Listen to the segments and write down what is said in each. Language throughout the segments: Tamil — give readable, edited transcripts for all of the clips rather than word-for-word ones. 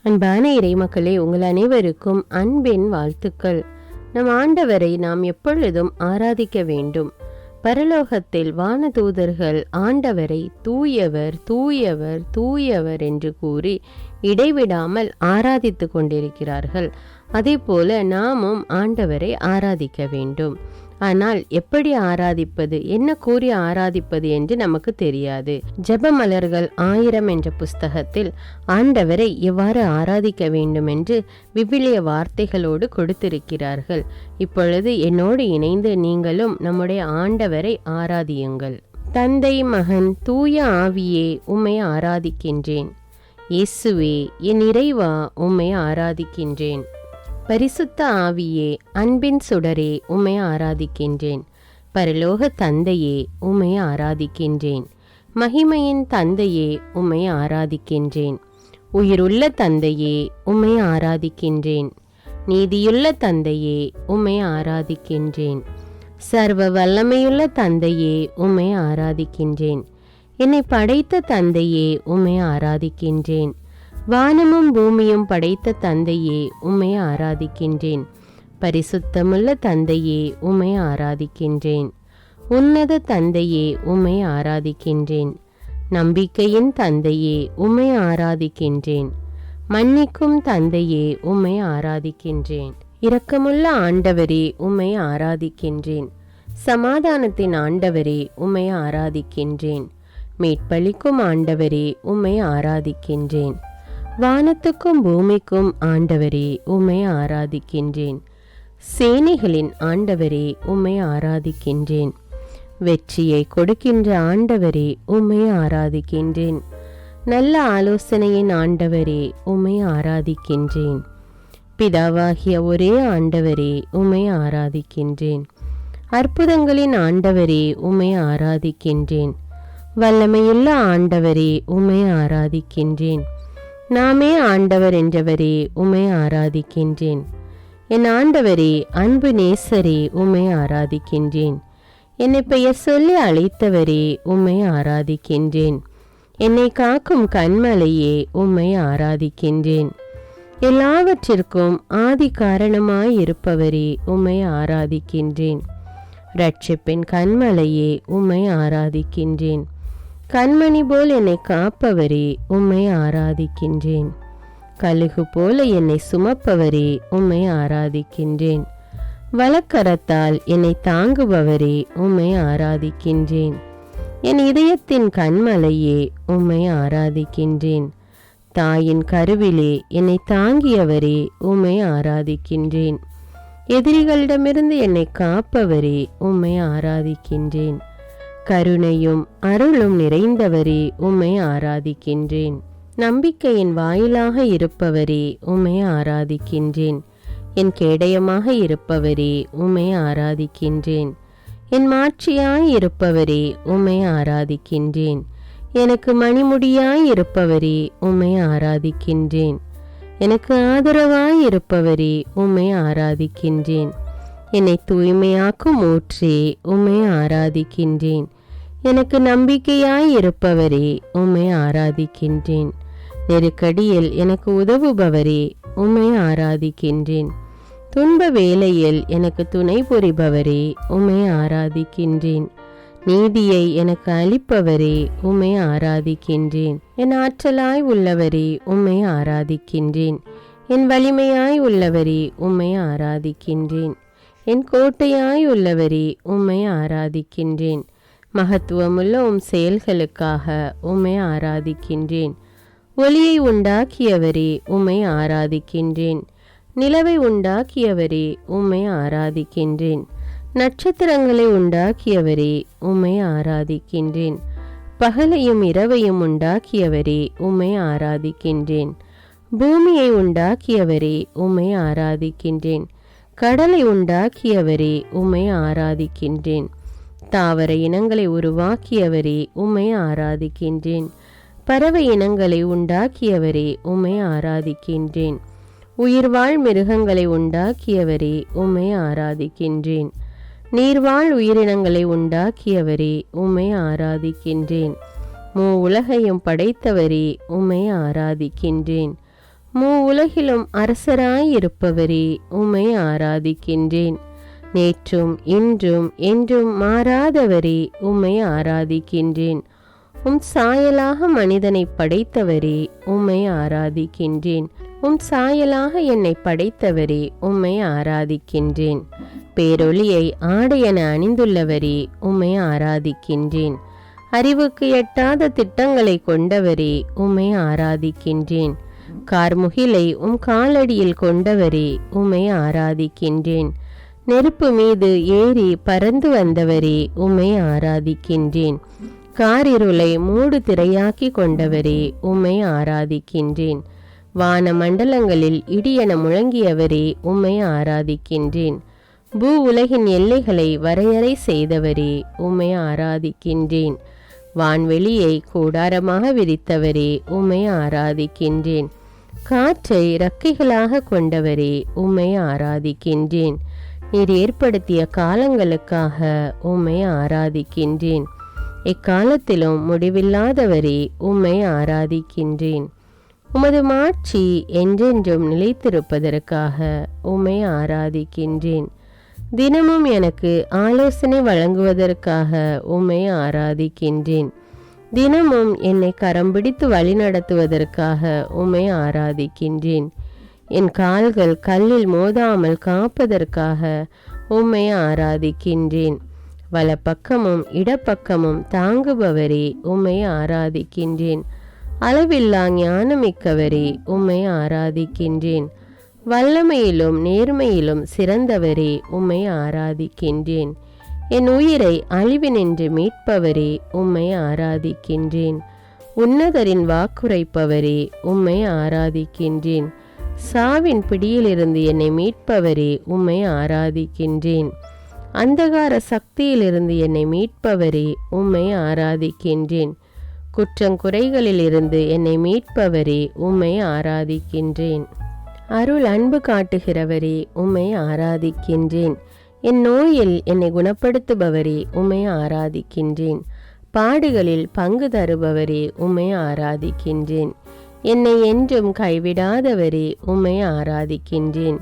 அன்பான இறைமக்களே, உங்கள் அனைவருக்கும் அன்பின் வாழ்த்துக்கள். நம் ஆண்டவரை நாம் எப்பொழுதும் ஆராதிக்க வேண்டும். பரலோகத்தில் வானதூதர்கள் ஆண்டவரை தூயவர் தூயவர் தூயவர் என்று கூறி இடைவிடாமல் ஆராதித்து கொண்டிருக்கிறார்கள். அதே போல நாமும் ஆண்டவரை ஆராதிக்க வேண்டும். ஆனால் எப்படி ஆராதிப்பது, என்ன கூறி ஆராதிப்பது என்று நமக்கு தெரியாது. ஜெபமலர்கள் 1000 என்ற புஸ்தகத்தில் ஆண்டவரை எவ்வாறு ஆராதிக்க வேண்டும் என்று விவிலிய வார்த்தைகளோடு கொடுத்திருக்கிறார்கள். இப்பொழுது என்னோடு இணைந்து நீங்களும் நம்முடைய ஆண்டவரை ஆராதியுங்கள். தந்தை, மகன், தூய ஆவியே, உம்மை ஆராதிக்கின்றேன். இயேசுவே, என் இறைவா, உம்மை ஆராதிக்கின்றேன். பரிசுத்த ஆவியே, அன்பின் சுடரே, உம்மை ஆராதிக்கின்றேன். பரலோக தந்தையே, உம்மை ஆராதிக்கின்றேன். மகிமையின் தந்தையே, உம்மை ஆராதிக்கின்றேன். உயிருள்ள தந்தையே, உம்மை ஆராதிக்கின்றேன். நீதியுள்ள தந்தையே, உம்மை ஆராதிக்கின்றேன். சர்வ வல்லமையுள்ள தந்தையே, உம்மை ஆராதிக்கின்றேன். என்னை படைத்த தந்தையே, உம்மை ஆராதிக்கின்றேன். வானமும் பூமியும் படைத்த தந்தையே, உம்மை ஆராதிக்கின்றேன். பரிசுத்தமுள்ள தந்தையே, உம்மை ஆராதிக்கின்றேன். உன்னத தந்தையே, உம்மை ஆராதிக்கின்றேன். நம்பிக்கையின் தந்தையே, உம்மை ஆராதிக்கின்றேன். மன்னிக்கும் தந்தையே, உம்மை ஆராதிக்கின்றேன். இரக்கமுள்ள ஆண்டவரே, உம்மை ஆராதிக்கின்றேன். சமாதானத்தின் ஆண்டவரே, உம்மை ஆராதிக்கின்றேன். மீட்பளிக்கும் ஆண்டவரே, உம்மை ஆராதிக்கின்றேன். வானத்துக்கும் பூமிக்கும் ஆண்டவரே, உம்மை ஆராதிக்கின்றேன். சேனைகளின் ஆண்டவரே, உம்மை ஆராதிக்கின்றேன். வெற்றியை கொடுக்கின்ற ஆண்டவரே, உம்மை ஆராதிக்கின்றேன். நல்ல ஆலோசனையின் ஆண்டவரே, உம்மை ஆராதிக்கின்றேன். பிதாவாகிய ஒரே ஆண்டவரே, உம்மை ஆராதிக்கின்றேன். அற்புதங்களின் ஆண்டவரே, உம்மை ஆராதிக்கின்றேன். வல்லமையுள்ள ஆண்டவரே, உம்மை ஆராதிக்கின்றேன். நாமே ஆண்டவர் என்றவரே, உம்மை ஆராதிக்கின்றேன். என் ஆண்டவரே, அன்பு நேசரே, உம்மை ஆராதிக்கின்றேன். என்னை பெயர் சொல்லி அழைத்தவரே, உம்மை ஆராதிக்கின்றேன். என்னை காக்கும் கண்மலையே, உம்மை ஆராதிக்கின்றேன். எல்லாவற்றிற்கும் ஆதி காரணமாயிருப்பவரே, உம்மை ஆராதிக்கின்றேன். இரட்சிப்பின் கண்மலையே, உம்மை ஆராதிக்கின்றேன். கண்மணி போல் என்னை காப்பவரே, உம்மை ஆராதிக்கின்றேன். கழுகு போல என்னை சுமப்பவரே, உம்மை ஆராதிக்கின்றேன். வலக்கரத்தால் என்னை தாங்குபவரே, உம்மை ஆராதிக்கின்றேன். என் இதயத்தின் கண்மலையே, உம்மை ஆராதிக்கின்றேன். தாயின் கருவிலே என்னை தாங்கியவரே, உம்மை ஆராதிக்கின்றேன். எதிரிகளிடமிருந்து என்னை காப்பவரே, உம்மை ஆராதிக்கின்றேன். கருணையும் அருளும் நிறைந்தவரே, உம்மை ஆராதிக்கின்றேன். நம்பிக்கையின் வாயிலாக இருப்பவரே, உம்மை ஆராதிக்கின்றேன். என் கேடயமாக இருப்பவரே, உம்மை ஆராதிக்கின்றேன். என் மாட்சியாய் இருப்பவரே, உம்மை ஆராதிக்கின்றேன். எனக்கு மணிமுடியாய் இருப்பவரே, உம்மை ஆராதிக்கின்றேன். எனக்கு ஆதரவாய் இருப்பவரே, உம்மை ஆராதிக்கின்றேன். என்னை தூய்மையாக்கும் ஊற்றே, உம்மை ஆராதிக்கின்றேன். எனக்கு நம்பிக்கையாய் இருப்பவரே, உம்மை ஆராதிக்கின்றேன். நெருக்கடியில் எனக்கு உதவுபவரே, உம்மை ஆராதிக்கின்றேன். துன்ப வேளையில் எனக்கு துணை புரிபவரே, உம்மை ஆராதிக்கின்றேன். நீதியை எனக்கு அளிப்பவரே, உம்மை ஆராதிக்கின்றேன். என் ஆற்றலாய் உள்ளவரே, உம்மை ஆராதிக்கின்றேன். என் வலிமையாய் உள்ளவரே, உம்மை ஆராதிக்கின்றேன். என் கோட்டையாய் உள்ளவரே, உம்மை ஆராதிக்கின்றேன். மகத்துவமுள்ள உம் செயல்களுக்காக உம்மை ஆராதிக்கின்றேன். ஒளியை உண்டாக்கியவரே, உம்மை ஆராதிக்கின்றேன். நிலவை உண்டாக்கியவரே, உம்மை ஆராதிக்கின்றேன். நட்சத்திரங்களை உண்டாக்கியவரே, உம்மை ஆராதிக்கின்றேன். பகலையும் இரவையும் உண்டாக்கியவரே, உம்மை ஆராதிக்கின்றேன். பூமியை உண்டாக்கியவரே, உம்மை ஆராதிக்கின்றேன். கடலை உண்டாக்கியவரே, உம்மை ஆராதிக்கின்றேன். தாவர இனங்களை உருவாக்கியவரே, உம்மை ஆராதிக்கின்றேன். பறவை இனங்களை உண்டாக்கியவரே, உம்மை ஆராதிக்கின்றேன். உயிர்வாழ் மிருகங்களை உண்டாக்கியவரே, உம்மை ஆராதிக்கின்றேன். நீர்வாழ் உயிரினங்களை உண்டாக்கியவரே, உம்மை ஆராதிக்கின்றேன். உலகையும் படைத்தவரே, உம்மை ஆராதிக்கின்றேன். உலகிலும் அரசராயிருப்பவரே, உம்மை ஆராதிக்கின்றேன். நேற்றும் இன்றும் என்றும் மாறாதவரே, உம்மை ஆராதிக்கின்றேன். சாயலாக மனிதனை படைத்தவரே, உம்மை ஆராதிக்கின்றேன். சாயலாக என்னை படைத்தவரே, உம்மை ஆராதிக்கின்றேன். பேரொளியை ஆடையென அணிந்துள்ளவரே, உம்மை ஆராதிக்கின்றேன். அறிவுக்கு எட்டாத திட்டங்களை கொண்டவரே, உம்மை ஆராதிக்கின்றேன். கார்முகிலை காலடியில் கொண்டவரே, உம்மை ஆராதிக்கின்றேன். நெருப்பு மீது ஏறி பறந்து வந்தவரே, உம்மை ஆராதிக்கின்றேன். காரிருளை மூடு திரையாக்கி கொண்டவரே, உம்மை ஆராதிக்கின்றேன். வான மண்டலங்களில் இடியென முழங்கியவரே, உம்மை ஆராதிக்கின்றேன். உலகின் எல்லைகளை வரையறை செய்தவரே, உம்மை ஆராதிக்கின்றேன். வான்வெளியை கூடாரமாக விரித்தவரே, உம்மை ஆராதிக்கின்றேன். காற்றை இறக்கைகளாக கொண்டவரே, உம்மை ஆராதிக்கின்றேன். நீர் ஏற்படுத்திய காலங்களுக்காக உம்மை ஆராதிக்கின்றேன். எக்காலத்திலும் முடிவில்லாதவரே, உம்மை ஆராதிக்கின்றேன். உமது மாட்சி என்றென்றும் நிலைத்திருப்பதற்காக உம்மை ஆராதிக்கின்றேன். தினமும் எனக்கு ஆலோசனை வழங்குவதற்காக உம்மை ஆராதிக்கின்றேன். தினமும் என்னை கரம் பிடித்து வழிநடத்துவதற்காக உம்மை ஆராதிக்கின்றேன். என் கால்கள் கல்லில் மோதாமல் காப்பதற்காக உம்மை ஆராதிக்கின்றேன். வலப்பக்கமும் இடப்பக்கமும் தாங்குபவரே, உம்மை ஆராதிக்கின்றேன். அளவில்லா ஞானமிக்கவரே, உம்மை ஆராதிக்கின்றேன். வல்லமையிலும் நேர்மையிலும் சிறந்தவரே, உம்மை ஆராதிக்கின்றேன். என் உயிரை அழிவினின்று மீட்பவரே, உம்மை ஆராதிக்கின்றேன். உன்னதரின் வாக்குரைப்பவரே, உம்மை ஆராதிக்கின்றேன். சாவின் பிடியிலிருந்து என்னை மீட்பவரே, உம்மை ஆராதிக்கின்றேன். அந்தகார சக்தியிலிருந்து என்னை மீட்பவரே, உம்மை ஆராதிக்கின்றேன். குற்றங்குறைகளிலிருந்து என்னை மீட்பவரே, உம்மை ஆராதிக்கின்றேன். அருள் அன்பு காட்டுகிறவரே, உம்மை ஆராதிக்கின்றேன். என் நோயில் என்னை குணப்படுத்துபவரே, உம்மை ஆராதிக்கின்றேன். பாடுகளில் பங்கு தருபவரே, உம்மை ஆராதிக்கின்றேன். என்னை என்றும் கைவிடாதவரே, உம்மை ஆராதிக்கின்றேன்.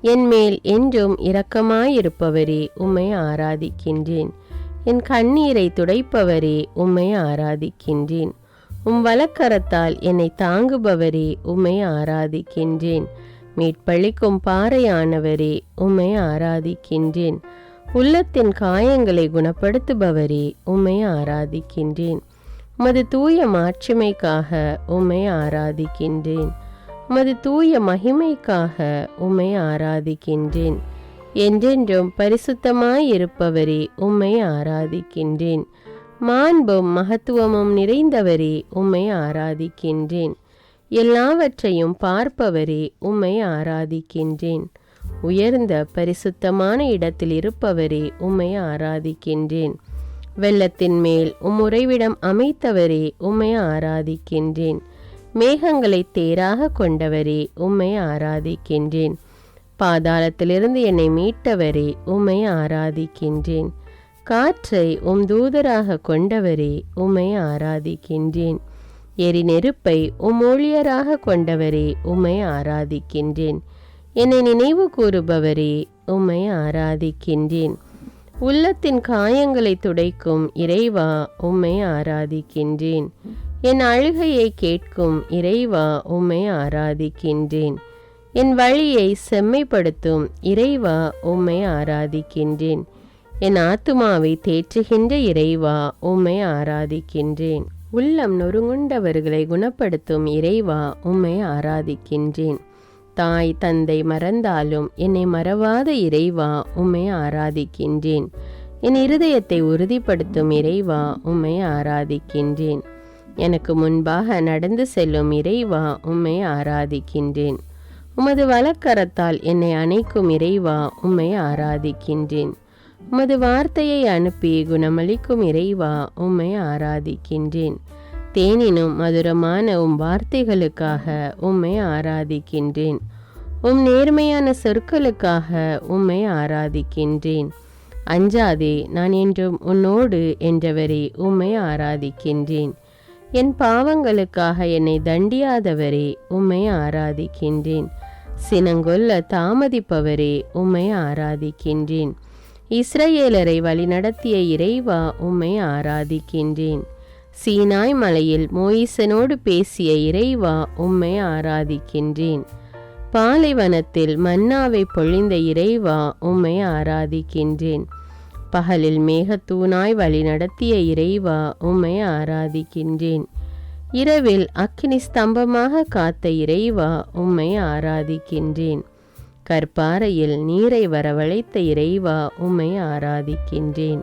என் மேல் என்றும் இரக்கமாயிருப்பவரே, உம்மை ஆராதிக்கின்றேன். என் கண்ணீரை துடைப்பவரே, உம்மை ஆராதிக்கின்றேன். வலக்கரத்தால் என்னை தாங்குபவரே, உம்மை ஆராதிக்கின்றேன். மீட்பளிக்கும் பாறையானவரே, உம்மை ஆராதிக்கின்றேன். உள்ளத்தின் காயங்களை குணப்படுத்துபவரே, உம்மை ஆராதிக்கின்றேன். உமது தூய மாட்சிமைக்காக உம்மை ஆராதிக்கின்றேன். உமது தூய மகிமைக்காக உம்மை ஆராதிக்கின்றேன். என்றென்றும் பரிசுத்தமாயிருப்பவரே, உம்மை ஆராதிக்கின்றேன். மாண்பும் மகத்துவமும் நிறைந்தவரே, உம்மை ஆராதிக்கின்றேன். எல்லாவற்றையும் பார்ப்பவரே, உம்மை ஆராதிக்கின்றேன். உயர்ந்த பரிசுத்தமான இடத்தில் இருப்பவரே, உம்மை ஆராதிக்கின்றேன். வெள்ளத்தின் மேல் உறைவிடம் அமைத்தவரே, உம்மை ஆராதிக்கின்றேன். மேகங்களை தேராக கொண்டவரே, உம்மை ஆராதிக்கின்றேன். பாதாளத்திலிருந்து என்னை மீட்டவரே, உம்மை ஆராதிக்கின்றேன். காற்றை தூதராக கொண்டவரே, உம்மை ஆராதிக்கின்றேன். எரி நெருப்பை ஊழியராக கொண்டவரே, உம்மை ஆராதிக்கின்றேன். என்னை நினைவு கூறுபவரே, உம்மை ஆராதிக்கின்றேன். உள்ளத்தின் காயங்களை துடைக்கும் இறைவா, உம்மை ஆராதிக்கின்றேன். என் அழுகையை கேட்கும் இறைவா, உம்மை ஆராதிக்கின்றேன். என் வழியை செம்மைப்படுத்தும் இறைவா, உம்மை ஆராதிக்கின்றேன். என் ஆத்துமாவை தேற்றுகின்ற இறைவா, உம்மை ஆராதிக்கின்றேன். உள்ளம் நொறுங்குண்டவர்களை குணப்படுத்தும் இறைவா, உம்மை ஆராதிக்கின்றேன். தாய் தந்தை மறந்தாலும் என்னை மறவாத இறைவா, உம்மை ஆராதிக்கின்றேன். என் இருதயத்தை உறுதிப்படுத்தும் இறைவா, உம்மை ஆராதிக்கின்றேன். எனக்கு முன்பாக நடந்து செல்லும் இறைவா, உம்மை ஆராதிக்கின்றேன். உமது வலக்கரத்தால் என்னை அணைக்கும் இறைவா, உம்மை ஆராதிக்கின்றேன். உமது வார்த்தையை அனுப்பி குணமளிக்கும் இறைவா, உம்மை ஆராதிக்கின்றேன். தேனினும் மதுரமான வார்த்தைகளுக்காக உம்மை ஆராதிக்கின்றேன். நேர்மையான சொற்களுக்காக உம்மை ஆராதிக்கின்றேன். அஞ்சாதே, நான் என்றும் உன்னோடு என்றவரே, உம்மை ஆராதிக்கின்றேன். என் பாவங்களுக்காக என்னை தண்டியாதவரே, உம்மை ஆராதிக்கின்றேன். சினங்கொல்ல தாமதிப்பவரே, உம்மை ஆராதிக்கின்றேன். இஸ்ரவேலரை வழிநடத்திய இறைவா, உம்மை ஆராதிக்கின்றேன். சீனாய் மலையில் மோயிசனோடு பேசிய இறைவா, உம்மை ஆராதிக்கின்றேன். பாலைவனத்தில் மன்னாவை பொழிந்த இறைவா, உம்மை ஆராதிக்கின்றேன். பகலில் மேகத்தூணாய் வழி நடத்திய இறைவா, உம்மை ஆராதிக்கின்றேன். இரவில் அக்கினி ஸ்தம்பமாக காத்த இறைவா, உம்மை ஆராதிக்கின்றேன். கற்பாறையில் நீரை வரவழைத்த இறைவா, உம்மை ஆராதிக்கின்றேன்.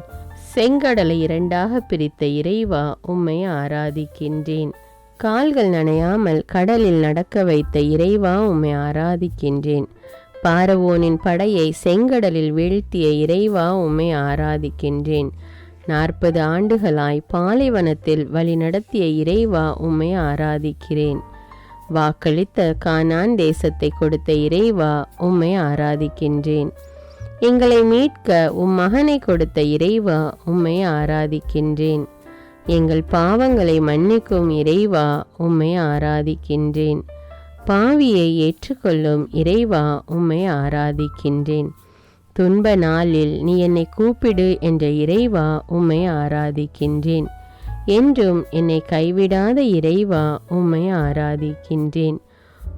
செங்கடலை இரண்டாக பிரித்த இறைவா, உம்மை ஆராதிக்கின்றேன். கால்கள் நனையாமல் கடலில் நடக்க வைத்த இறைவா, உம்மை ஆராதிக்கின்றேன். பார்வோனின் படையை செங்கடலில் வீழ்த்திய இறைவா, உம்மை ஆராதிக்கின்றேன். 40 ஆண்டுகளாய் பாலைவனத்தில் வழி நடத்திய இறைவா, உம்மை ஆராதிக்கிறேன். வாக்களித்த கானான் தேசத்தை கொடுத்த இறைவா, உம்மை ஆராதிக்கின்றேன். எங்களை மீட்க உம் மகனை கொடுத்த இறைவா, உம்மை ஆராதிக்கின்றேன். எங்கள் பாவங்களை மன்னிக்கும் இறைவா, உம்மை ஆராதிக்கின்றேன். பாவியை ஏற்றுக்கொள்ளும் இறைவா, உம்மை ஆராதிக்கின்றேன். துன்ப நாளில் நீ என்னை கூப்பிடு என்ற இறைவா, உம்மை ஆராதிக்கின்றேன். என்றும் என்னை கைவிடாத இறைவா, உம்மை ஆராதிக்கின்றேன்.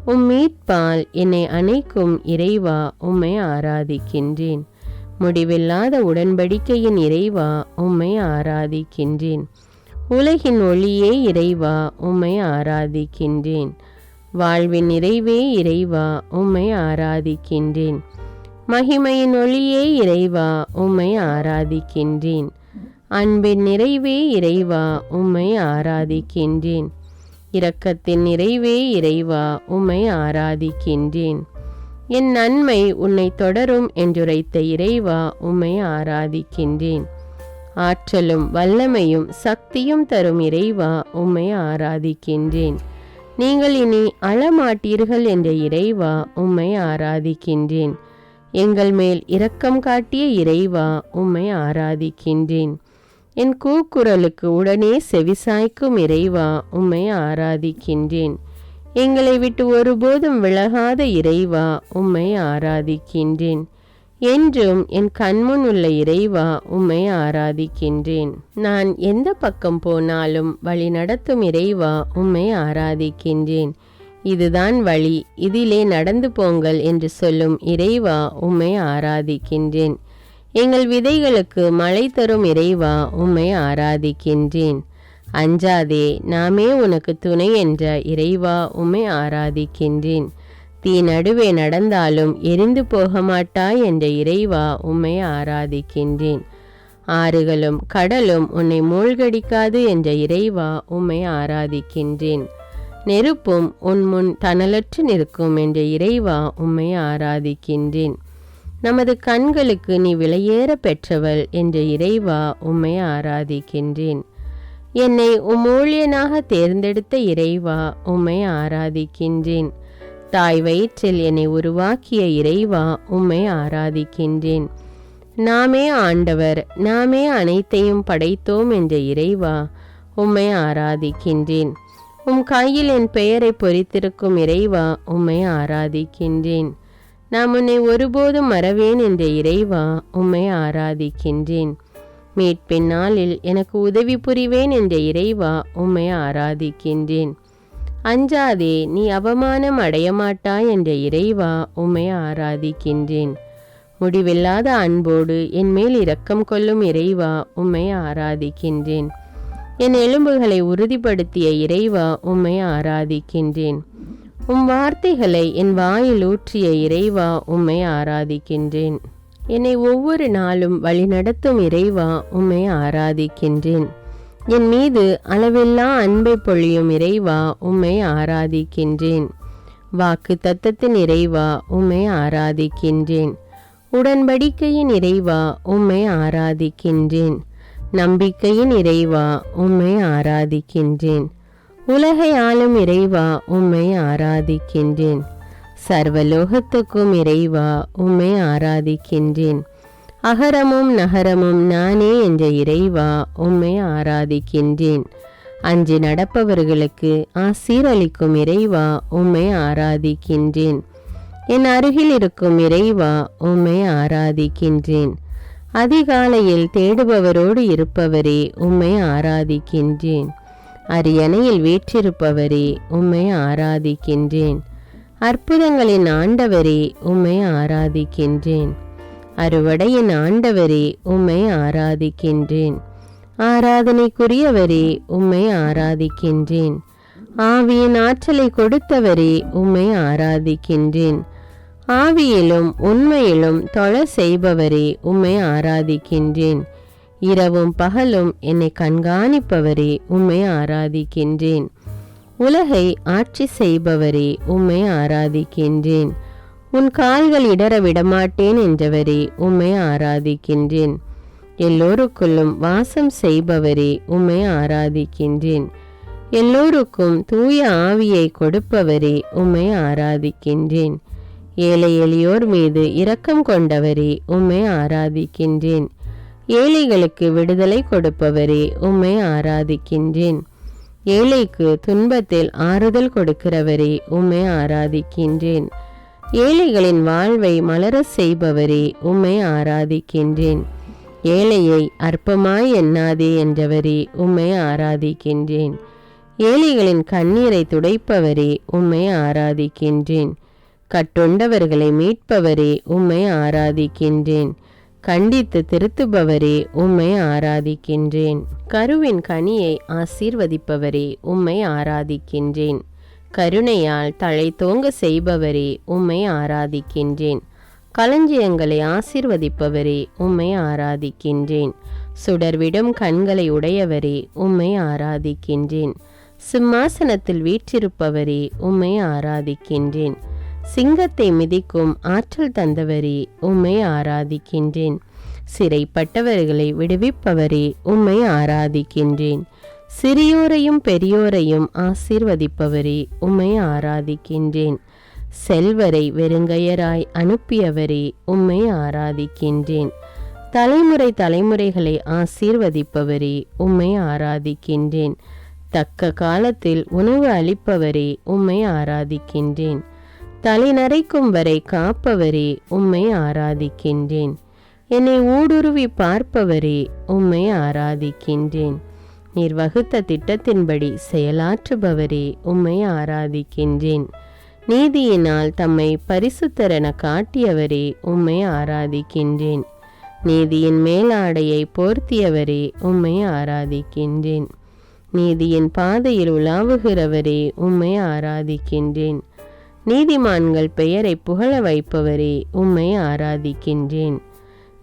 உம் மீட்பால் என்னை அணைக்கும் இறைவா, உம்மை ஆராதிக்கின்றேன். முடிவில்லாத உடன்படிக்கையின் இறைவா, உம்மை ஆராதிக்கின்றேன். உலகின் ஒளியே இறைவா, உம்மை ஆராதிக்கின்றேன். வாழ்வின் நிறைவே இறைவா, உம்மை ஆராதிக்கின்றேன். மகிமையின் ஒளியே இறைவா, உம்மை ஆராதிக்கின்றேன். அன்பின் நிறைவே இறைவா, உம்மை ஆராதிக்கின்றேன். இரக்கத்தின் நிறைவே இறைவா, உம்மை ஆராதிக்கின்றேன். என் நன்மை உன்னை தொடரும் என்றுரைத்த இறைவா, உம்மை ஆராதிக்கின்றேன். ஆற்றலும் வல்லமையும் சக்தியும் தரும் இறைவா, உம்மை ஆராதிக்கின்றேன். நீங்கள் இனி அழமாட்டீர்கள் என்ற இறைவா, உம்மை ஆராதிக்கின்றேன். எங்கள் மேல் இரக்கம் காட்டிய இறைவா, உம்மை ஆராதிக்கின்றேன். என் கூக்குரலுக்கு உடனே செவிசாய்க்கும் இறைவா, உம்மை ஆராதிக்கின்றேன். எங்களை விட்டு ஒருபோதும் விலகாத இறைவா, உம்மை ஆராதிக்கின்றேன். என்றும் என் கண்முன் உள்ள இறைவா, உம்மை ஆராதிக்கின்றேன். நான் எந்த பக்கம் போனாலும் வழி நடத்தும் இறைவா, உம்மை ஆராதிக்கின்றேன். இதுதான் வழி, இதிலே நடந்து போங்கள் என்று சொல்லும் இறைவா, உம்மை ஆராதிக்கின்றேன். எங்கள் விதைகளுக்கு மழை தரும் இறைவா, உம்மை ஆராதிக்கின்றேன். அஞ்சாதே, நாமே உனக்கு துணை என்ற இறைவா, உம்மை ஆராதிக்கின்றேன். தீ நடுவே நடந்தாலும் எரிந்து போக மாட்டாய் என்ற இறைவா, உம்மை ஆராதிக்கின்றேன். ஆறுகளும் கடலும் உன்னை மூழ்கடிக்காது என்ற இறைவா, உம்மை ஆராதிக்கின்றேன். நெருப்பும் உன் முன் தணலற்று நிற்கும் என்ற இறைவா, உம்மை ஆராதிக்கின்றேன். நமது கண்களுக்கு நீ விலையேற பெற்றவள் என்ற இறைவா, உம்மை ஆராதிக்கின்றேன். என்னை ஊழியனாக தேர்ந்தெடுத்த இறைவா, உம்மை ஆராதிக்கின்றேன். தாய் வயிற்றில் என்னை உருவாக்கிய இறைவா, உம்மை ஆராதிக்கின்றேன். நாமே ஆண்டவர், நாமே அனைத்தையும் படைத்தோம் என்ற இறைவா, உம்மை ஆராதிக்கின்றேன். உம் கையில் என் பெயரை பொறித்திருக்கும் இறைவா, உம்மை ஆராதிக்கின்றேன். நான் உன்னை ஒருபோதும் மறவேன் என்ற இறைவா, உம்மை ஆராதிக்கின்றேன். மீட்பின் நாளில் எனக்கு உதவி புரிவேன் என்ற இறைவா, உம்மை ஆராதிக்கின்றேன். அஞ்சாதே, நீ அவமானம் அடையமாட்டாய் என்ற இறைவா, உம்மை ஆராதிக்கின்றேன். முடிவில்லாத அன்போடு என் மேல் இரக்கம் கொள்ளும் இறைவா, உம்மை ஆராதிக்கின்றேன். என் எலும்புகளை உறுதிப்படுத்திய இறைவா, உம்மை ஆராதிக்கின்றேன். உம் வார்த்தைகளை என் வாயில் ஊற்றிய இறைவா, உம்மை ஆராதிக்கின்றேன். என்னை ஒவ்வொரு நாளும் வழிநடத்தும் இறைவா, உம்மை ஆராதிக்கின்றேன். என் மீது அளவில்லா அன்பை பொழியும் இறைவா, உம்மை ஆராதிக்கின்றேன். வாக்கு தத்தத்தின் இறைவா, உம்மை ஆராதிக்கின்றேன். உடன்படிக்கையின் இறைவா, உம்மை ஆராதிக்கின்றேன். நம்பிக்கையின் இறைவா, உம்மை ஆராதிக்கின்றேன். உலகை ஆளும் இறைவா, உம்மை ஆராதிக்கின்றேன். சர்வலோகத்துக்கும் இறைவா, உம்மை ஆராதிக்கின்றேன். அகரமும் நகரமும் நானே என்ற இறைவா, உம்மை ஆராதிக்கின்றேன். அஞ்சி நடப்பவர்களுக்கு ஆசீரளிக்கும் இறைவா உம்மை ஆராதிக்கின்றேன். என் அருகில் இருக்கும் இறைவா உம்மை ஆராதிக்கின்றேன். அதிகாலையில் தேடுபவரோடு இருப்பவரே உம்மை ஆராதிக்கின்றேன். அரியணையில் வீற்றிருப்பவரே உம்மை ஆராதிக்கின்றேன். அற்புதங்களின் ஆண்டவரே உம்மை ஆராதிக்கின்றேன். அறுவடையின் ஆண்டவரே உம்மை ஆராதிக்கின்றேன். ஆராதனைக்குரியவரே உம்மை ஆராதிக்கின்றேன். ஆவியின் ஆற்றலை கொடுத்தவரே உம்மை ஆராதிக்கின்றேன். ஆவியிலும் உண்மையிலும் தொழ செய்பவரே உம்மை ஆராதிக்கின்றேன். இரவும் பகலும் என்னை கண்காணிப்பவரே உம்மை ஆராதிக்கின்றேன். உலகை ஆட்சி செய்பவரே உம்மை ஆராதிக்கின்றேன். உன் கால்கள் இடற விடமாட்டேன் என்றவரே உம்மை ஆராதிக்கின்றேன். எல்லோருக்குள்ளும் வாசம் செய்பவரே உம்மை ஆராதிக்கின்றேன். எல்லோருக்கும் தூய ஆவியை கொடுப்பவரே உம்மை ஆராதிக்கின்றேன். ஏழை எளியோர் மீது இரக்கம் கொண்டவரே உம்மை ஆராதிக்கின்றேன். ஏழைகளுக்கு விடுதலை கொடுப்பவரே உம்மை ஆராதிக்கின்றேன். ஏழைக்கு துன்பத்தில் ஆறுதல் கொடுக்கிறவரே உம்மை ஆராதிக்கின்றேன். ஏழைகளின் வாழ்வை மலர செய்பவரே உம்மை ஆராதிக்கின்றேன். ஏழையை அற்பமாய் எண்ணாதே என்றவரே உம்மை ஆராதிக்கின்றேன். ஏழைகளின் கண்ணீரை துடைப்பவரே உம்மை ஆராதிக்கின்றேன். கட்டுண்டவர்களை மீட்பவரே உம்மை ஆராதிக்கின்றேன். கண்டித்து திருத்துபவரே உம்மை ஆராதிக்கின்றேன். கருவின் கனியை ஆசீர்வதிப்பவரே உம்மை ஆராதிக்கின்றேன். கருணையால் தலை தோங்க செய்பவரே உம்மை ஆராதிக்கின்றேன். களஞ்சியங்களை ஆசீர்வதிப்பவரே உம்மை ஆராதிக்கின்றேன். சுடர்விடும் கண்களை உடையவரே உம்மை ஆராதிக்கின்றேன். சிம்மாசனத்தில் வீற்றிருப்பவரே உம்மை ஆராதிக்கின்றேன். சிங்கத்தை மிதிக்கும் ஆற்றல் தந்தவரே உம்மை ஆராதிக்கின்றேன். சிறைப்பட்டவர்களை விடுவிப்பவரே உம்மை ஆராதிக்கின்றேன். சிறியோரையும் பெரியோரையும் ஆசீர்வதிப்பவரே உம்மை ஆராதிக்கின்றேன். செல்வரை வெறுங்கையராய் அனுப்பியவரே உம்மை ஆராதிக்கின்றேன். தலைமுறை தலைமுறைகளை ஆசீர்வதிப்பவரே உம்மை ஆராதிக்கின்றேன். தக்க காலத்தில் உணவு அளிப்பவரே உம்மை ஆராதிக்கின்றேன். தலை நரைக்கும் வரை காப்பவரே உம்மை ஆராதிக்கின்றேன். என்னை ஊடுருவி பார்ப்பவரே உம்மை ஆராதிக்கின்றேன். நீர் வகுத்த திட்டத்தின்படி செயலாற்றுபவரே உம்மை ஆராதிக்கின்றேன். நீதியினால் தம்மை பரிசுத்தரென காட்டியவரே உம்மை ஆராதிக்கின்றேன். நீதியின் மேலாடையை போர்த்தியவரே உம்மை ஆராதிக்கின்றேன். நீதியின் பாதையில் உலாவுகிறவரே உம்மை ஆராதிக்கின்றேன். நீதிமான்கள் பெயரை புகழ வைப்பவரே உம்மை ஆராதிக்கின்றேன்.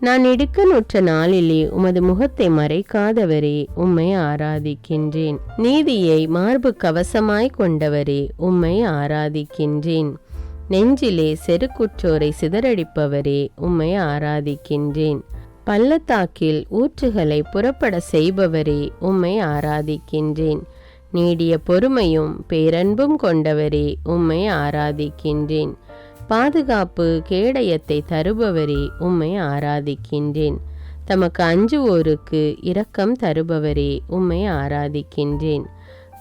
நான் இடுக்கணுற்ற நாளிலே உமது முகத்தை மறைக்காதவரே உம்மை ஆராதிக்கின்றேன். நீதியை மார்பு கவசமாய் கொண்டவரே உம்மை ஆராதிக்கின்றேன். நெஞ்சிலே செருக்குற்றோரை சிதறடிப்பவரே உம்மை ஆராதிக்கின்றேன். பள்ளத்தாக்கில் ஊற்றுகளை புறப்பட செய்பவரே உம்மை ஆராதிக்கின்றேன். நீடிய பொறுமையும் பேரன்பும் கொண்டவரே உம்மை ஆராதிக்கின்றேன். பாதுகாப்பு கேடயத்தை தருபவரே உம்மை ஆராதிக்கின்றேன். தமக்கு அஞ்சுவோருக்கு இரக்கம் தருபவரே உம்மை ஆராதிக்கின்றேன்.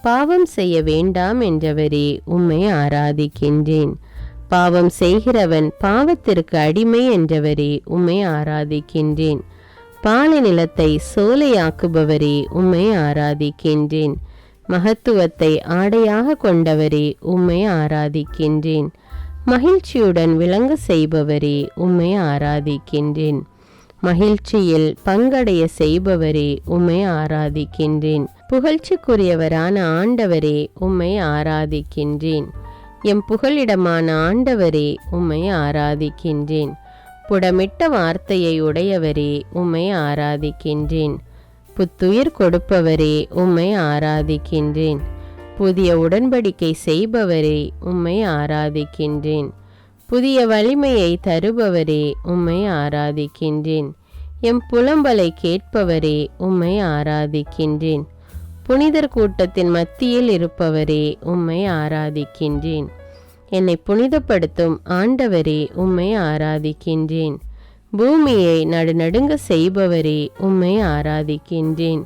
பாவம் செய்ய வேண்டாம் என்றவரே உம்மை ஆராதிக்கின்றேன். பாவம் செய்கிறவன் பாவத்திற்கு அடிமை என்றவரே உம்மை ஆராதிக்கின்றேன். பாலை நிலத்தை சோலையாக்குபவரே உம்மை ஆராதிக்கின்றேன். மகத்துவத்தை ஆடையாக கொண்டவரே உம்மை ஆராதிக்கின்றேன். மகிழ்ச்சியுடன் விளங்க செய்பவரே உம்மை ஆராதிக்கின்றேன். மகிழ்ச்சியில் பங்கடைய செய்பவரே உம்மை ஆராதிக்கின்றேன். புகழ்ச்சிக்குரியவரான ஆண்டவரே உம்மை ஆராதிக்கின்றேன். எம் புகலிடமான ஆண்டவரே உம்மை ஆராதிக்கின்றேன். புடமிட்ட வார்த்தையை உடையவரே உம்மை ஆராதிக்கின்றேன். புத்துயிர் கொடுப்பவரே உம்மை ஆராதிக்கின்றேன். புதிய உடன்படிக்கை செய்பவரே உம்மை ஆராதிக்கின்றேன். புதிய வலிமையை தருபவரே உம்மை ஆராதிக்கின்றேன். எம் புலம்பலை கேட்பவரே உம்மை ஆராதிக்கின்றேன். புனிதர் கூட்டத்தின் மத்தியில் இருப்பவரே உம்மை ஆராதிக்கின்றேன். என்னை புனிதப்படுத்தும் ஆண்டவரே உம்மை ஆராதிக்கின்றேன். பூமியை நடுநடுங்க செய்பவரே உம்மை ஆராதிக்கின்றேன்.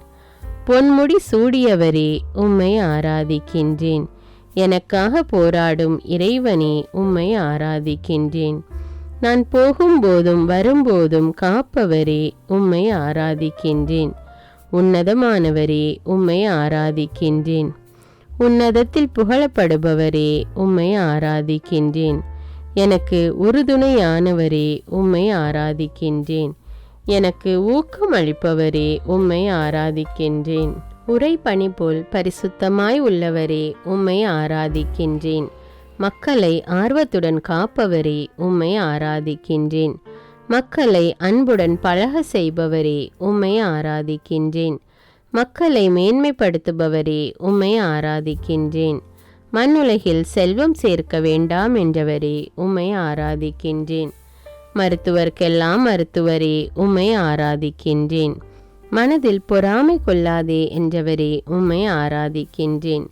பொன்முடி சூடியவரே உம்மை ஆராதிக்கின்றேன். எனக்காக போராடும் இறைவனே உம்மை ஆராதிக்கின்றேன். நான் போகும்போதும் வரும்போதும் காப்பவரே உம்மை ஆராதிக்கின்றேன். உன்னதமானவரே உம்மை ஆராதிக்கின்றேன். உன்னதத்தில் புகழப்படுபவரே உம்மை ஆராதிக்கின்றேன். எனக்கு உறுதுணையானவரே உம்மை ஆராதிக்கின்றேன். எனக்கு ஊக்கமளிப்பவரே உம்மை ஆராதிக்கின்றேன். உரை பனி போல் பரிசுத்தமாய் உள்ளவரே உம்மை ஆராதிக்கின்றேன். மக்களை ஆர்வத்துடன் காப்பவரே உம்மை ஆராதிக்கின்றேன். மக்களை அன்புடன் பழக செய்பவரே உம்மை ஆராதிக்கின்றேன். மக்களை மேன்மைப்படுத்துபவரே உம்மை ஆராதிக்கின்றேன். மண்ணுலகில் செல்வம் சேர்க்க வேண்டாம் என்றவரே உம்மை ஆராதிக்கின்றேன். மருத்துவர்க்கெல்லாம் மருத்துவரே உம்மை ஆராதிக்கின்றேன். மனதில் பொறாமை கொள்ளாதே என்றவரே உம்மை ஆராதிக்கின்றேன்.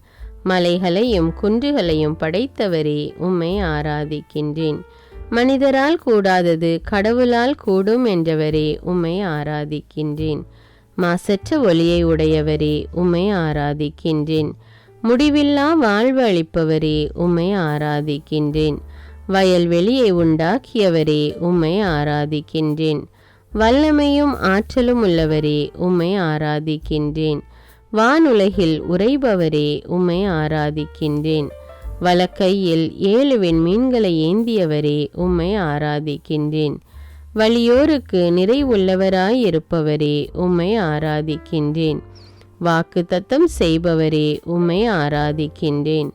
மலைகளையும் குன்றுகளையும் படைத்தவரே உம்மை ஆராதிக்கின்றேன். மனிதரால் கூடாதது கடவுளால் கூடும் என்றவரே உம்மை ஆராதிக்கின்றேன். மாசற்ற ஒளியை உடையவரே உம்மை ஆராதிக்கின்றேன். முடிவில்லா வாழ்வு அளிப்பவரே உம்மை ஆராதிக்கின்றேன். வயல்வெளியை உண்டாக்கியவரே உம்மை ஆராதிக்கின்றேன். வல்லமையும் ஆற்றலும் உள்ளவரே உம்மை ஆராதிக்கின்றேன். வானுலகில் உறைபவரே உம்மை ஆராதிக்கின்றேன். வலக்கையில் 7 விண்மீன்களை ஏந்தியவரே உம்மை ஆராதிக்கின்றேன். வலியோருக்கு நிறைவுள்ளவராயிருப்பவரே உம்மை ஆராதிக்கின்றேன். வாக்கு தத்தம் செய்பவரே உம்மை ஆராதிக்கின்றேன்.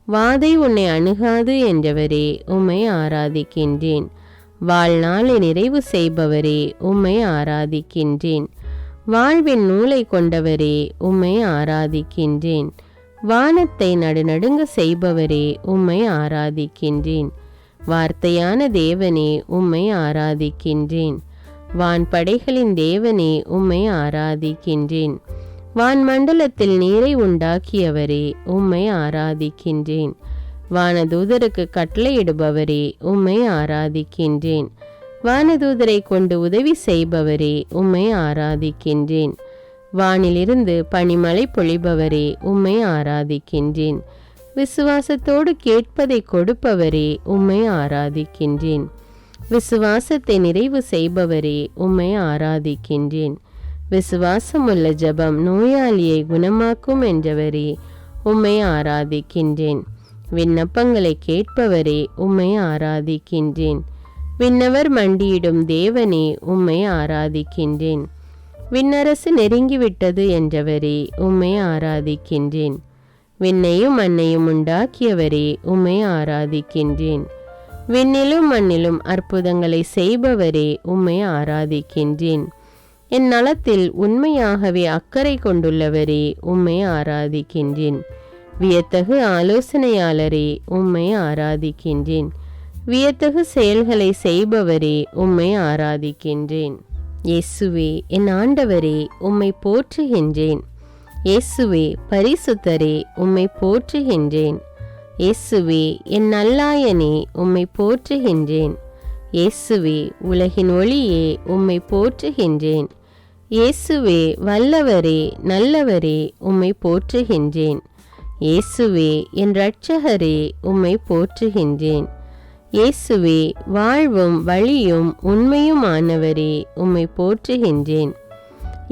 வாதை உன்னை அணுகாது என்றவரே உம்மை ஆராதிக்கின்றேன். வாழ்நாளை நிறைவு செய்பவரே உம்மை ஆராதிக்கின்றேன். வாழ்வின் நூலை கொண்டவரே உம்மை ஆராதிக்கின்றேன். வானத்தை நடுநடுங்க செய்பவரே உம்மை ஆராதிக்கின்றேன். வார்த்தையான தேவனே உம்மை ஆராதிக்கின்றேன். வான்படைகளின் தேவனே உம்மை ஆராதிக்கின்றேன். வான்மண்டலத்தில் நீரை உண்டாக்கியவரே உம்மை ஆராதிக்கின்றேன். வானதூதருக்கு கட்டளையிடுபவரே உம்மை ஆராதிக்கின்றேன். வானதூதரை கொண்டு உதவி செய்பவரே உம்மை ஆராதிக்கின்றேன். வானிலிருந்து பனிமழை பொழிபவரே உம்மை ஆராதிக்கின்றேன். விசுவாசத்தோடு கேட்பதை கொடுப்பவரே உம்மை ஆராதிக்கின்றேன். விசுவாசத்தை நிறைவு செய்பவரே உம்மை ஆராதிக்கின்றேன். விசுவாசமுள்ள ஜெபம் நோயாளியை குணமாக்கும் என்றவரே உம்மை ஆராதிக்கின்றேன். விண்ணப்பங்களை கேட்பவரே உம்மை ஆராதிக்கின்றேன். விண்ணவர் மண்டியிடும் தேவனே உம்மை ஆராதிக்கின்றேன். விண்ணரசு நெருங்கிவிட்டது என்றவரே உம்மை ஆராதிக்கின்றேன். விண்ணையும் மண்ணையும் உண்டாக்கியவரே உம்மை ஆராதிக்கின்றேன். விண்ணிலும் மண்ணிலும் அற்புதங்களை செய்பவரே உம்மை ஆராதிக்கின்றேன். என் நலத்தில் உண்மையாகவே அக்கறை கொண்டுள்ளவரே உம்மை ஆராதிக்கின்றேன். வியத்தகு ஆலோசனையாளரே உம்மை ஆராதிக்கின்றேன். வியத்தகு செயல்களை செய்பவரே உம்மை ஆராதிக்கின்றேன். இயேசுவே என் ஆண்டவரே உம்மை போற்றுகின்றேன். இயேசுவே பரிசுத்தரே உம்மை போற்றுகின்றேன். இயேசுவே என் நல்லாயனே உம்மை போற்றுகின்றேன். இயேசுவே உலகின் ஒளியே உம்மை போற்றுகின்றேன். இயேசுவே வல்லவரே நல்லவரே உம்மை போற்றுகின்றேன். இயேசுவே என் இரட்சகரே உம்மை போற்றுகின்றேன். இயேசுவே வாழ்வும் வழியும் உண்மையுமானவரே உம்மை போற்றுகின்றேன்.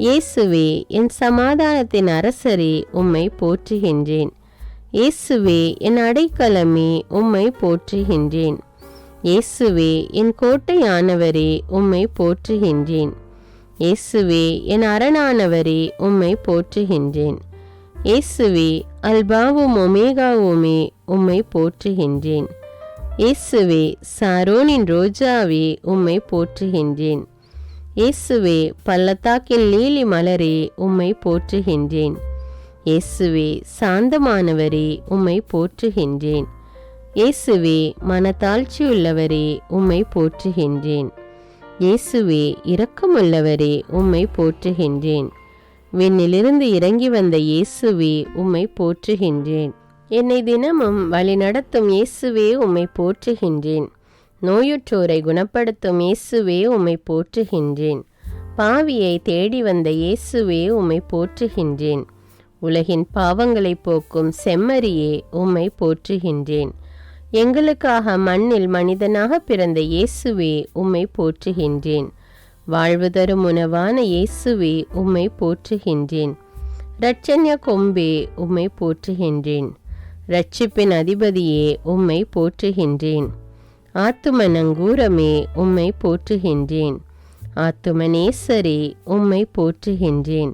இயேசுவே என் சமாதானத்தின் அரசரே உம்மை போற்றுகின்றேன். இயேசுவே என் அடைக்கலமே உம்மை போற்றுகின்றேன். இயேசுவே என் கோட்டையானவரே உம்மை போற்றுகின்றேன். இயேசுவே என் அரணானவரே உம்மை போற்றுகின்றேன். இயேசுவே அல்பாவும் ஒமேகாவுமே உம்மை போற்றுகின்றேன். இயேசுவே சாரோனின் ரோஜாவே உம்மை போற்றுகின்றேன். இயேசுவே பள்ளத்தாக்கின் லீலி மலரே உம்மை போற்றுகின்றேன். இயேசுவே சாந்தமானவரே உம்மை போற்றுகின்றேன். இயேசுவே மனத்தாழ்ச்சியுள்ளவரே உம்மை போற்றுகின்றேன். இயேசுவே இரக்கமுள்ளவரே உம்மை போற்றுகின்றேன். விண்ணிலிருந்து இறங்கி வந்த இயேசுவே உம்மை போற்றுகின்றேன். என்னை தினமும் வழிநடத்தும் இயேசுவே உம்மை போற்றுகின்றேன். நோயுற்றோரை குணப்படுத்தும் இயேசுவே உம்மை போற்றுகின்றேன். பாவியை தேடி வந்த இயேசுவே உம்மை போற்றுகின்றேன். உலகின் பாவங்களை போக்கும் செம்மறியே உம்மை போற்றுகின்றேன். எங்களுக்காக மண்ணில் மனிதனாக பிறந்த இயேசுவே உம்மை போற்றுகின்றேன். வாழ்வு தரும் உணவான இயேசுவே உம்மை போற்றுகின்றேன். இரட்சண்ய கொம்பே உம்மை போற்றுகின்றேன். இரட்சிப்பின் அதிபதியே உம்மை போற்றுகின்றேன். ஆத்தும நங்கூரமே உம்மை போற்றுகின்றேன். ஆத்தும நேசரே உம்மை போற்றுகின்றேன்.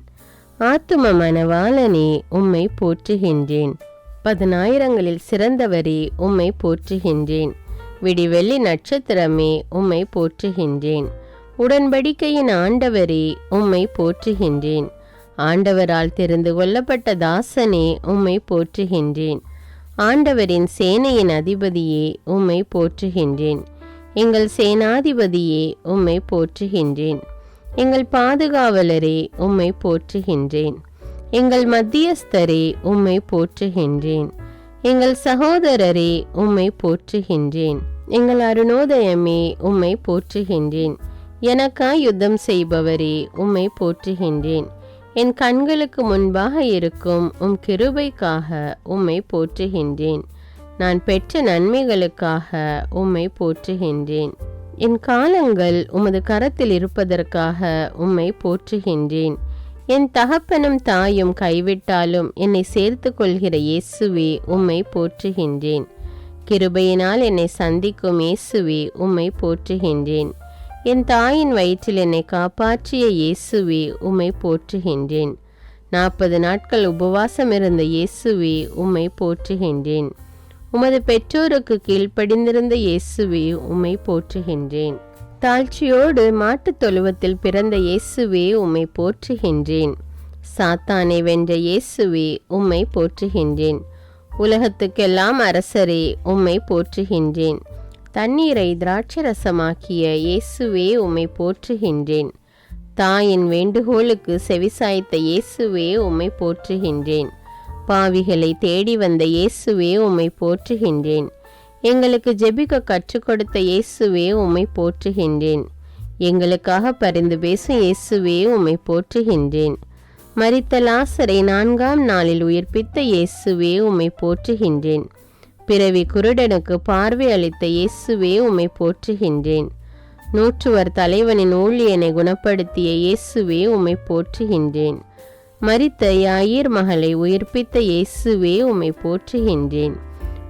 ஆத்தும மணவாளனே உம்மை போற்றுகின்றேன். 10,000ங்களில் சிறந்தவரே உம்மை போற்றுகின்றேன். விடிவெள்ளி நட்சத்திரமே உம்மை போற்றுகின்றேன். உடன்படிக்கையின் ஆண்டவரே உம்மை போற்றுகின்றேன். ஆண்டவரால் தெரிந்து கொள்ளப்பட்ட தாசனே உம்மை போற்றுகின்றேன். ஆண்டவரின் சேனையின் அதிபதியே உம்மை போற்றுகின்றேன். எங்கள் சேனாதிபதியே உம்மை போற்றுகின்றேன். எங்கள் பாதுகாவலரே உம்மை போற்றுகின்றேன். எங்கள் மத்தியஸ்தரே உம்மை போற்றுகின்றேன். எங்கள் சகோதரரே உம்மை போற்றுகின்றேன். எங்கள் அருணோதயமே உம்மை போற்றுகின்றேன். எனக்காய் யுத்தம் செய்பவரே உம்மை போற்றுகின்றேன். என் கண்களுக்கு முன்பாக இருக்கும் உம் கிருபைக்காக உம்மை போற்றுகின்றேன். நான் பெற்ற நன்மைகளுக்காக உம்மை போற்றுகின்றேன். என் காலங்கள் உமது கரத்தில் இருப்பதற்காக உம்மை போற்றுகின்றேன். என் தகப்பனும் தாயும் கைவிட்டாலும் என்னை சேர்த்து கொள்கிற இயேசுவே உம்மை போற்றுகின்றேன். கிருபையினால் என்னை சந்திக்கும் இயேசுவே உம்மை போற்றுகின்றேன். என் தாயின் வயிற்றில் என்னை காப்பாற்றிய இயேசுவே உம்மை போற்றுகின்றேன். 40 நாட்கள் உபவாசம் இருந்த இயேசுவே உம்மை போற்றுகின்றேன். உமது பெற்றோருக்கு கீழ்ப்படிந்திருந்த இயேசுவே உம்மை போற்றுகின்றேன். தாழ்ச்சியோடு மாட்டுத் தொழுவத்தில் பிறந்த இயேசுவே உம்மை போற்றுகின்றேன். சாத்தானை வென்ற இயேசுவே உம்மை போற்றுகின்றேன். உலகத்துக்கெல்லாம் அரசரே உம்மை போற்றுகின்றேன். தண்ணீரை திராட்சரசமாக்கிய இயேசுவே உம்மை போற்றுகின்றேன். தாயின் வேண்டுகோளுக்கு செவிசாய்த்த இயேசுவே உம்மை போற்றுகின்றேன். பாவிகளை தேடி வந்த இயேசுவே உம்மை போற்றுகின்றேன். எங்களுக்கு ஜெபிக்க கற்றுக் கொடுத்த இயேசுவே உம்மை போற்றுகின்றேன். எங்களுக்காக பரிந்து பேசும் இயேசுவே உம்மை போற்றுகின்றேன். மரித்த லாசரை 4ஆம் நாளில் உயிர்ப்பித்த இயேசுவே உம்மை போற்றுகின்றேன். பிறவி குருடனுக்கு பார்வை அளித்த இயேசுவே உம்மை போற்றுகின்றேன். 100 தலைவனின் ஊழியனை குணப்படுத்திய இயேசுவே உம்மை போற்றுகின்றேன். மரித்த யாயிர் மகளை உயிர்ப்பித்த இயேசுவே உம்மை போற்றுகின்றேன்.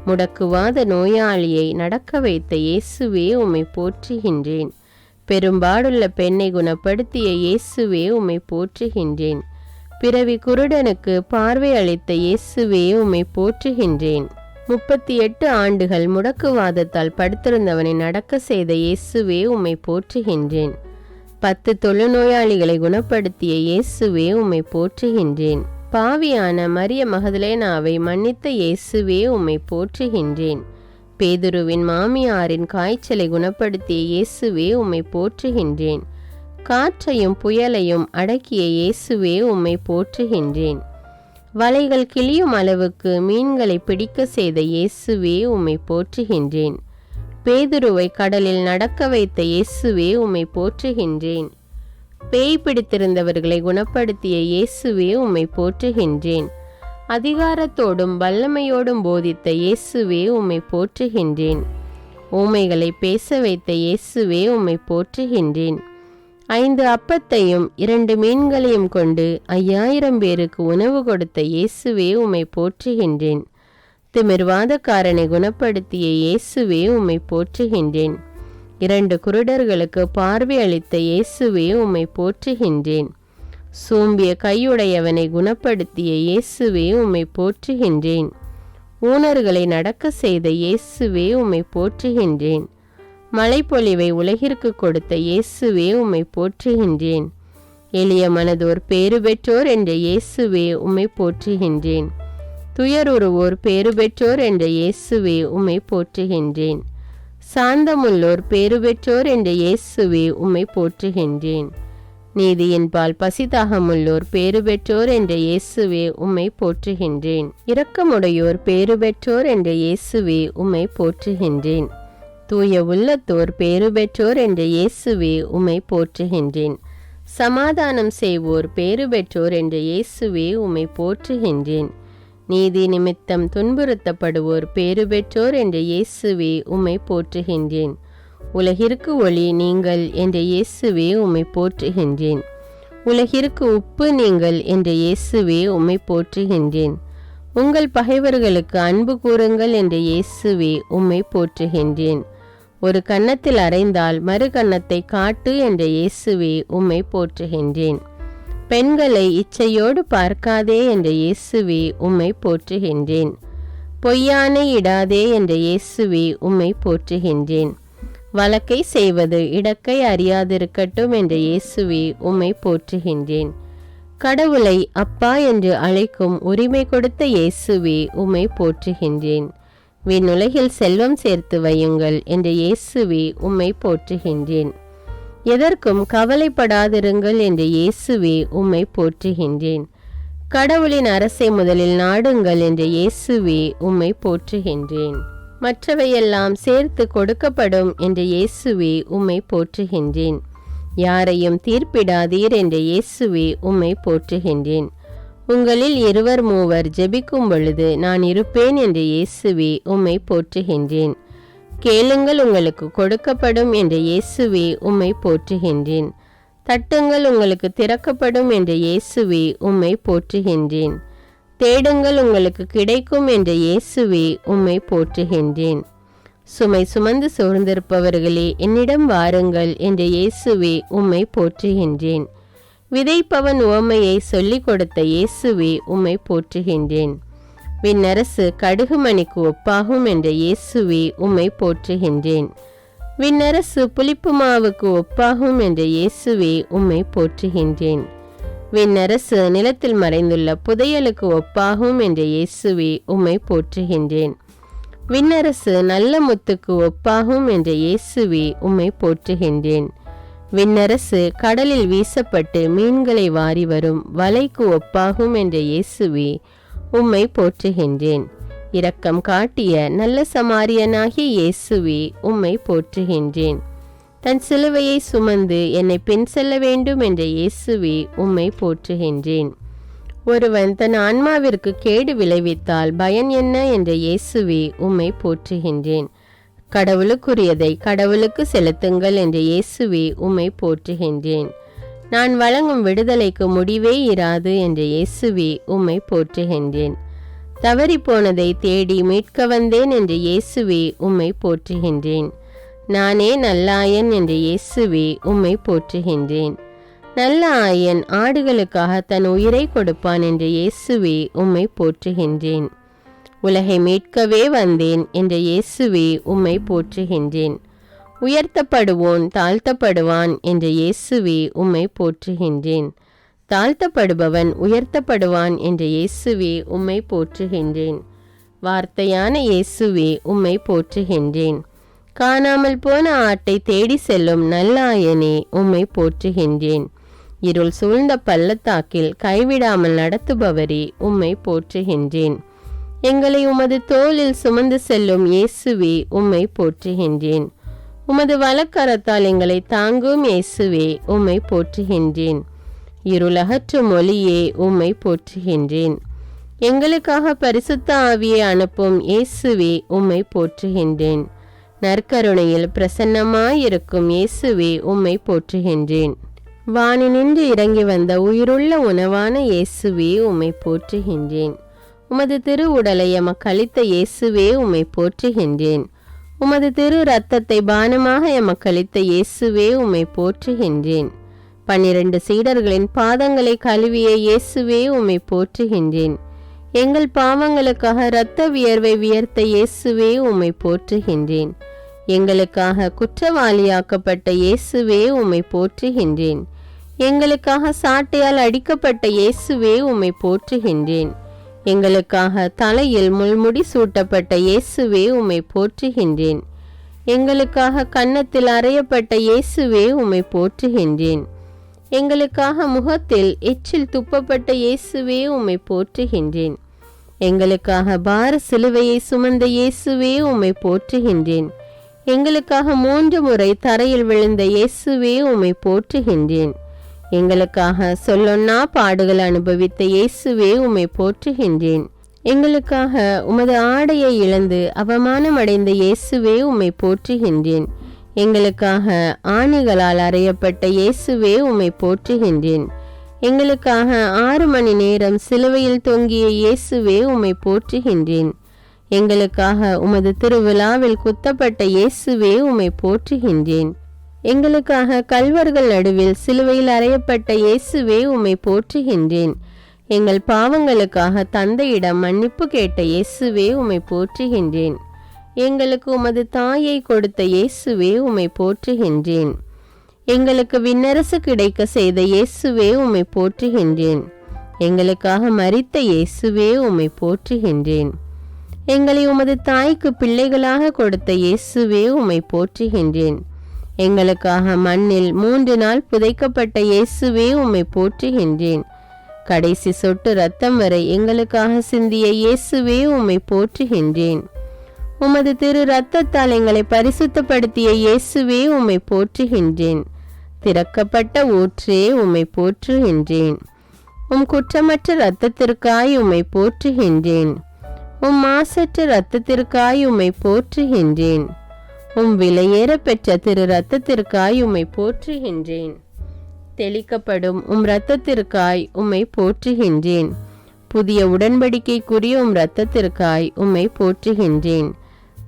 முடக்குவாத நோயாளியை நடக்க வைத்த இயேசுவே உம்மை போற்றுகின்றேன். பெரும்பாடுள்ள பெண்ணை குணப்படுத்திய இயேசுவே உம்மை போற்றுகின்றேன். பிறவி குருடனுக்கு பார்வை அளித்த இயேசுவே உம்மை போற்றுகின்றேன். 38 ஆண்டுகள் முடக்குவாதத்தால் படுத்திருந்தவனை நடக்க செய்த இயேசுவே உம்மை போற்றுகின்றேன். 10 தொழுநோயாளிகளை குணப்படுத்திய இயேசுவே உம்மை போற்றுகின்றேன். பாவியான மரிய மகதலேனாவை மன்னித்த இயேசுவே உம்மை போற்றுகின்றேன். பேதுருவின் மாமியாரின் காய்ச்சலை குணப்படுத்திய இயேசுவே உம்மை போற்றுகின்றேன். காற்றையும் புயலையும் அடக்கிய இயேசுவே உம்மை போற்றுகின்றேன். வலைகள் கிளியும் அளவுக்கு மீன்களை பிடிக்க செய்த இயேசுவே உம்மை போற்றுகின்றேன். பேதுருவை கடலில் நடக்க வைத்த இயேசுவே உம்மை போற்றுகின்றேன். பேய் பிடித்திருந்தவர்களை குணப்படுத்திய இயேசுவே உம்மை போற்றுகின்றேன். அதிகாரத்தோடும் வல்லமையோடும் போதித்த இயேசுவே உம்மை போற்றுகின்றேன். ஊமைகளை பேச வைத்த இயேசுவே உம்மை போற்றுகின்றேன். 5 அப்பத்தையும் 2 மீன்களையும் கொண்டு 5000 பேருக்கு உணவு கொடுத்த இயேசுவே உம்மை போற்றுகின்றேன். திமிர்வாதக்காரனை குணப்படுத்திய இயேசுவே உம்மை போற்றுகின்றேன். 2 குருடர்களுக்கு பார்வை அளித்த இயேசுவே உம்மை போற்றுகின்றேன். சூம்பிய கையுடையவனை குணப்படுத்திய இயேசுவே உம்மை போற்றுகின்றேன். ஊனர்களை நடக்க செய்த இயேசுவே உம்மை போற்றுகின்றேன். மழைப்பொழிவை உலகிற்கு கொடுத்த இயேசுவே உம்மை போற்றுகின்றேன். எளிய மனதோர் பேறு பெற்றோர் என்ற இயேசுவே உம்மை போற்றுகின்றேன். துயருருவோர் பேறு பெற்றோர் என்ற இயேசுவே உம்மை போற்றுகின்றேன். சாந்தமுள்ளோர் பேறு பெற்றோர் என்ற இயேசுவே உம்மை போற்றுகின்றேன். நீதியின்பால் பசிதாகமுள்ளோர் பேறு பெற்றோர் என்ற இயேசுவே உம்மை போற்றுகின்றேன். இரக்கமுடையோர் பேறு பெற்றோர் என்ற இயேசுவே உம்மை போற்றுகின்றேன். தூய உள்ளத்தோர் பேறு பெற்றோர் என்ற இயேசுவே உம்மை போற்றுகின்றேன். சமாதானம் செய்வோர் பேறு பெற்றோர் என்ற இயேசுவே உம்மை போற்றுகின்றேன். நீதி நிமித்தம் துன்புறுத்தப்படுவோர் பேறு பெற்றோர் என்ற இயேசுவே உம்மை போற்றுகின்றேன். உலகிற்கு ஒளி நீங்கள் என்ற இயேசுவே உம்மை போற்றுகின்றேன். உலகிற்கு உப்பு நீங்கள் என்ற இயேசுவே உம்மை போற்றுகின்றேன். உங்கள் பகைவர்களுக்கு அன்பு கூறுங்கள் என்ற இயேசுவே உம்மை போற்றுகின்றேன். ஒரு கன்னத்தில் அறைந்தால் மறு கன்னத்தை காட்டு என்ற இயேசுவே உம்மை போற்றுகின்றேன். பெண்களை இச்சையோடு பார்க்காதே என்ற இயேசுவே உம்மை போற்றுகின்றேன். பொய்யானை இடாதே என்ற இயேசுவே உம்மை போற்றுகின்றேன். வழக்கை செய்வது இடக்கை அறியாதிருக்கட்டும் என்ற இயேசுவே உம்மை போற்றுகின்றேன். கடவுளை அப்பா என்று அழைக்கும் உரிமை கொடுத்த இயேசுவே உம்மை போற்றுகின்றேன். விண்ணுலகில் செல்வம் சேர்த்து வையுங்கள் என்ற இயேசுவே உம்மை போற்றுகின்றேன். எதற்கும் கவலைப்படாதிருங்கள் என்ற இயேசுவே உம்மை போற்றுகின்றேன். கடவுளின் அரசை முதலில் நாடுங்கள் என்ற இயேசுவே உம்மை போற்றுகின்றேன். மற்றவையெல்லாம் சேர்த்து கொடுக்கப்படும் என்ற இயேசுவே உம்மை போற்றுகின்றேன். யாரையும் தீர்ப்பிடாதீர் என்ற இயேசுவே உம்மை போற்றுகின்றேன். உங்களில் 2-3 ஜெபிக்கும் பொழுது நான் இருப்பேன் என்ற இயேசுவே உம்மை போற்றுகின்றேன். கேளுங்கள் உங்களுக்கு கொடுக்கப்படும் என்ற இயேசுவே உம்மை போற்றுகின்றேன். தட்டுங்கள் உங்களுக்கு திறக்கப்படும் என்ற இயேசுவே உம்மை போற்றுகின்றேன். தேடுங்கள் உங்களுக்கு கிடைக்கும் என்ற இயேசுவே உம்மை போற்றுகின்றேன். சுமை சுமந்து சோர்ந்திருப்பவர்களே என்னிடம் வாருங்கள் என்ற இயேசுவே உம்மை போற்றுகின்றேன். விதைப்பவன் உவமையை சொல்லிக் கொடுத்த இயேசுவே உம்மை போற்றுகின்றேன். விண்ணரசு கடுகுமணிக்கு ஒப்பாகும் என்ற இயேசுவே உம்மை போற்றுகின்றேன். விண்ணரசு புளிப்பு மாவுக்கு ஒப்பாகும் என்ற இயேசுவே உம்மை போற்றுகின்றேன். விண்ணரசு நிலத்தில் மறைந்துள்ள புதையலுக்கு ஒப்பாகும் என்ற இயேசுவே உம்மை போற்றுகின்றேன். விண்ணரசு நல்ல முத்துக்கு ஒப்பாகும் என்ற இயேசுவே உம்மை போற்றுகின்றேன். விண்ணரசு கடலில் வீசப்பட்டு மீன்களை வாரி வரும் வலைக்கு ஒப்பாகும் என்ற இயேசுவே உம்மை போற்றுகின்றேன். இரக்கம் காட்டிய நல்ல சமாரியனாகிய இயேசுவே உம்மை போற்றுகின்றேன். தன் சிலுவையை சுமந்து என்னை பின் செல்ல வேண்டும் என்ற இயேசுவே உம்மை போற்றுகின்றேன். ஒருவன் தன் ஆன்மாவிற்கு கேடு விளைவித்தால் பயன் என்ன என்ற இயேசுவே உம்மை போற்றுகின்றேன். கடவுளுக்குரியதை கடவுளுக்கு செலுத்துங்கள் என்ற இயேசுவே உம்மை போற்றுகின்றேன். நான் வழங்கும் விடுதலைக்கு முடிவே இராது என்ற இயேசுவே உம்மை போற்றுகின்றேன். தவறிப்போனதை தேடி மீட்க வந்தேன் என்ற இயேசுவே உம்மை போற்றுகின்றேன். நானே நல்லாயன் என்ற இயேசுவே உம்மை போற்றுகின்றேன். நல்ல ஆயன் ஆடுகளுக்காக தன் உயிரை கொடுப்பான் என்ற இயேசுவே உம்மை போற்றுகின்றேன். உலகை மீட்கவே வந்தேன் என்ற இயேசுவே உம்மை போற்றுகின்றேன். உயர்த்தப்படுவோன் தாழ்த்தப்படுவான் என்ற இயேசுவே உம்மை போற்றுகின்றேன். தாழ்த்தப்படுபவன் உயர்த்தப்படுவான் என்ற இயேசுவே உம்மை போற்றுகின்றேன். வார்த்தையான இயேசுவே உம்மை போற்றுகின்றேன். காணாமல் போன ஆட்டை தேடி செல்லும் நல்லாயனே உம்மை போற்றுகின்றேன். இருள் சூழ்ந்த பள்ளத்தாக்கில் கைவிடாமல் நடத்துபவரே உம்மை போற்றுகின்றேன். எங்களை உமது தோளில் சுமந்து செல்லும் இயேசுவே உம்மை போற்றுகின்றேன். உமது வலக்கரத்தால் எங்களை தாங்கும் இயேசுவே உம்மை போற்றுகின்றேன். இருளகற்றும் ஒளியே உம்மை போற்றுகின்றேன். எங்களுக்காக பரிசுத்த ஆவியை அனுப்பும் இயேசுவே உம்மை போற்றுகின்றேன். நற்கருணையில் பிரசன்னமாயிருக்கும் இயேசுவே உம்மை போற்றுகின்றேன். வானினின்று இறங்கி வந்த உயிருள்ள உணவான இயேசுவே உம்மை போற்றுகின்றேன். உமது திரு உடலை எமக்களித்த இயேசுவே உம்மை போற்றுகின்றேன். உமது திரு இரத்தத்தை பானமாக எமக்களித்த இயேசுவே உம்மை போற்றுகின்றேன். 12 சீடர்களின் பாதங்களை கழுவிய இயேசுவே உம்மை போற்றுகின்றேன். எங்கள் பாவங்களுக்காக இரத்த வியர்வை வியர்த்த இயேசுவே உம்மை போற்றுகின்றேன். எங்களுக்காக குற்றவாளியாக்கப்பட்ட இயேசுவே உம்மை போற்றுகின்றேன். எங்களுக்காக சாட்டையால் அடிக்கப்பட்ட இயேசுவே உம்மை போற்றுகின்றேன். எங்களுக்காக தலையில் முள்முடி சூட்டப்பட்ட இயேசுவே உம்மை போற்றுகின்றேன். எங்களுக்காக கன்னத்தில் அறையப்பட்ட இயேசுவே உம்மை போற்றுகின்றேன். எங்களுக்காக முகத்தில் எச்சில் துப்பப்பட்ட இயேசுவே உம்மை போற்றுகின்றேன். எங்களுக்காக பார சிலுவையை சுமந்த இயேசுவே உம்மை போற்றுகின்றேன். எங்களுக்காக 3 முறை தரையில் விழுந்த இயேசுவே உம்மை போற்றுகின்றேன். எங்களுக்காக சொல்லொன்னா பாடுகள் அனுபவித்த இயேசுவே உம்மை போற்றுகின்றேன். எங்களுக்காக உமது ஆடையை இழந்து அவமானமடைந்த இயேசுவே உம்மை போற்றுகின்றேன். எங்களுக்காக ஆணிகளால் அறையப்பட்ட இயேசுவே உம்மை போற்றுகின்றேன். எங்களுக்காக 6 மணி நேரம் சிலுவையில் தொங்கிய இயேசுவே உம்மை போற்றுகின்றேன். எங்களுக்காக உமது திருவிழாவில் குத்தப்பட்ட இயேசுவே உம்மை போற்றுகின்றேன். எங்களுக்காக கல்வர்கள் நடுவில் சிலுவையில் அறையப்பட்ட இயேசுவே உம்மை போற்றுகின்றேன். எங்கள் பாவங்களுக்காக தந்தையிடம் மன்னிப்பு கேட்ட இயேசுவே உம்மை போற்றுகின்றேன். எங்களுக்கு உமது தாயை கொடுத்த இயேசுவே உம்மை போற்றுகின்றேன். எங்களுக்கு விண்ணரசு கிடைக்க செய்த இயேசுவே உம்மை போற்றுகின்றேன். எங்களுக்காக மரித்த இயேசுவே உம்மை போற்றுகின்றேன். எங்களை உமது தாய்க்கு பிள்ளைகளாக கொடுத்த இயேசுவே உம்மை போற்றுகின்றேன். எங்களுக்காக மண்ணில் 3 நாள் புதைக்கப்பட்ட இயேசுவே உம்மை போற்றுகின்றேன். கடைசி சொட்டு இரத்தம் வரை எங்களுக்காக சிந்திய இயேசுவே உம்மை போற்றுகின்றேன். உமது திரு இரத்தத்தால் எங்களை பரிசுத்தப்படுத்திய இயேசுவே உம்மை போற்றுகின்றேன். திறக்கப்பட்ட ஊற்றே உம்மை போற்றுகின்றேன். உம் குற்றமற்ற இரத்தத்திற்காய் உம்மை போற்றுகின்றேன். உம் மாசற்ற இரத்தத்திற்காய் உம்மை போற்றுகின்றேன். உம் விலையேற பெற்ற திரு இரத்தத்திற்காய் உம்மை போற்றுகின்றேன். தெளிக்கப்படும் உம் இரத்தத்திற்காய் உம்மை போற்றுகின்றேன். புதிய உடன்படிக்கைக்குரிய உம் இரத்தத்திற்காய் உம்மை போற்றுகின்றேன்.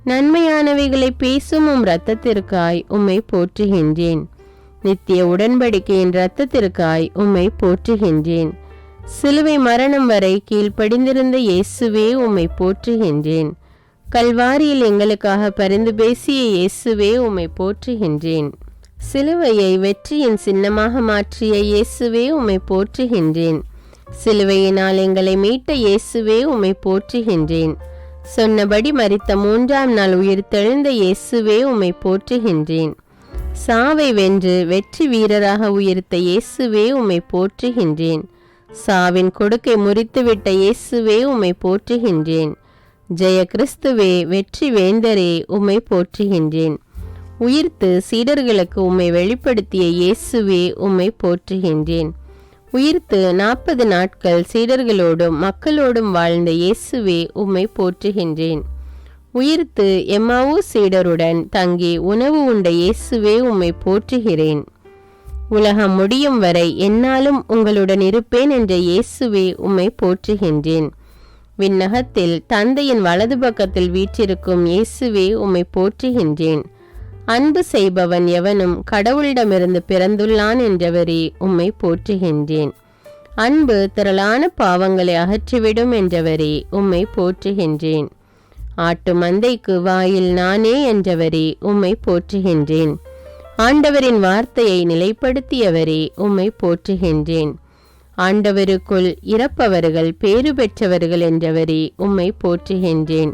நன்மையானவைகளை பேசும் உம் இரத்தத்திற்காய் உம்மை போற்றுகின்றேன். நித்திய உடன்படிக்கையின் இரத்தத்திற்காய் உம்மை போற்றுகின்றேன். சிலுவை மரணம் வரை கீழ்ப்படிந்திருந்த இயேசுவே உம்மை போற்றுகின்றேன். கல்வாரியில் எங்களுக்காக பரிந்து பேசிய இயேசுவே உம்மை போற்றுகின்றேன். சிலுவையை வெற்றியின் சின்னமாக மாற்றிய இயேசுவே உம்மை போற்றுகின்றேன். சிலுவையினால் எங்களை மீட்ட இயேசுவே உம்மை போற்றுகின்றேன். சொன்னபடி மரித்த 3ஆம் நாள் உயிர்த்தெழுந்த இயேசுவே உம்மை போற்றுகின்றேன். சாவை வென்று வெற்றி வீரராக உயிர்த்த இயேசுவே உம்மை போற்றுகின்றேன். சாவின் கொடுக்கை முறித்துவிட்ட இயேசுவே உம்மை போற்றுகின்றேன். ஜெய கிறிஸ்துவே, வெற்றி வேந்தரே, உம்மை போற்றுகின்றேன். உயிர்த்து சீடர்களுக்கு உம்மை வெளிப்படுத்திய இயேசுவே உம்மை போற்றுகின்றேன். உயிர்த்து 40 நாட்கள் சீடர்களோடும் மக்களோடும் வாழ்ந்த இயேசுவே உம்மை போற்றுகின்றேன். உயிர்த்து எம்மாவூ சீடருடன் தங்கி உணவு உண்ட இயேசுவே உம்மை போற்றுகிறேன். உலகம் முடியும் வரை என்னாலும் உங்களுடன் இருப்பேன் என்ற இயேசுவே உம்மை போற்றுகின்றேன். விண்ணகத்தில் தந்தையின் வலது பக்கத்தில் வீற்றிருக்கும் இயேசுவே உம்மை போற்றுகின்றேன். அன்பு செய்பவன் எவனும் கடவுளிடமிருந்து பிறந்துள்ளான் என்றவரே உம்மை போற்றுகின்றேன். அன்பு திரளான பாவங்களை அகற்றிவிடும் என்றவரே உம்மை போற்றுகின்றேன். ஆட்டு மந்தைக்கு வாயில் நானே என்றவரே உம்மை போற்றுகின்றேன். ஆண்டவரின் வார்த்தையை நிலைப்படுத்தியவரே உம்மை போற்றுகின்றேன். ஆண்டவருக்குள் இறப்பவர்கள் பேறு பெற்றவர்கள் என்றவரே உம்மை போற்றுகின்றேன்.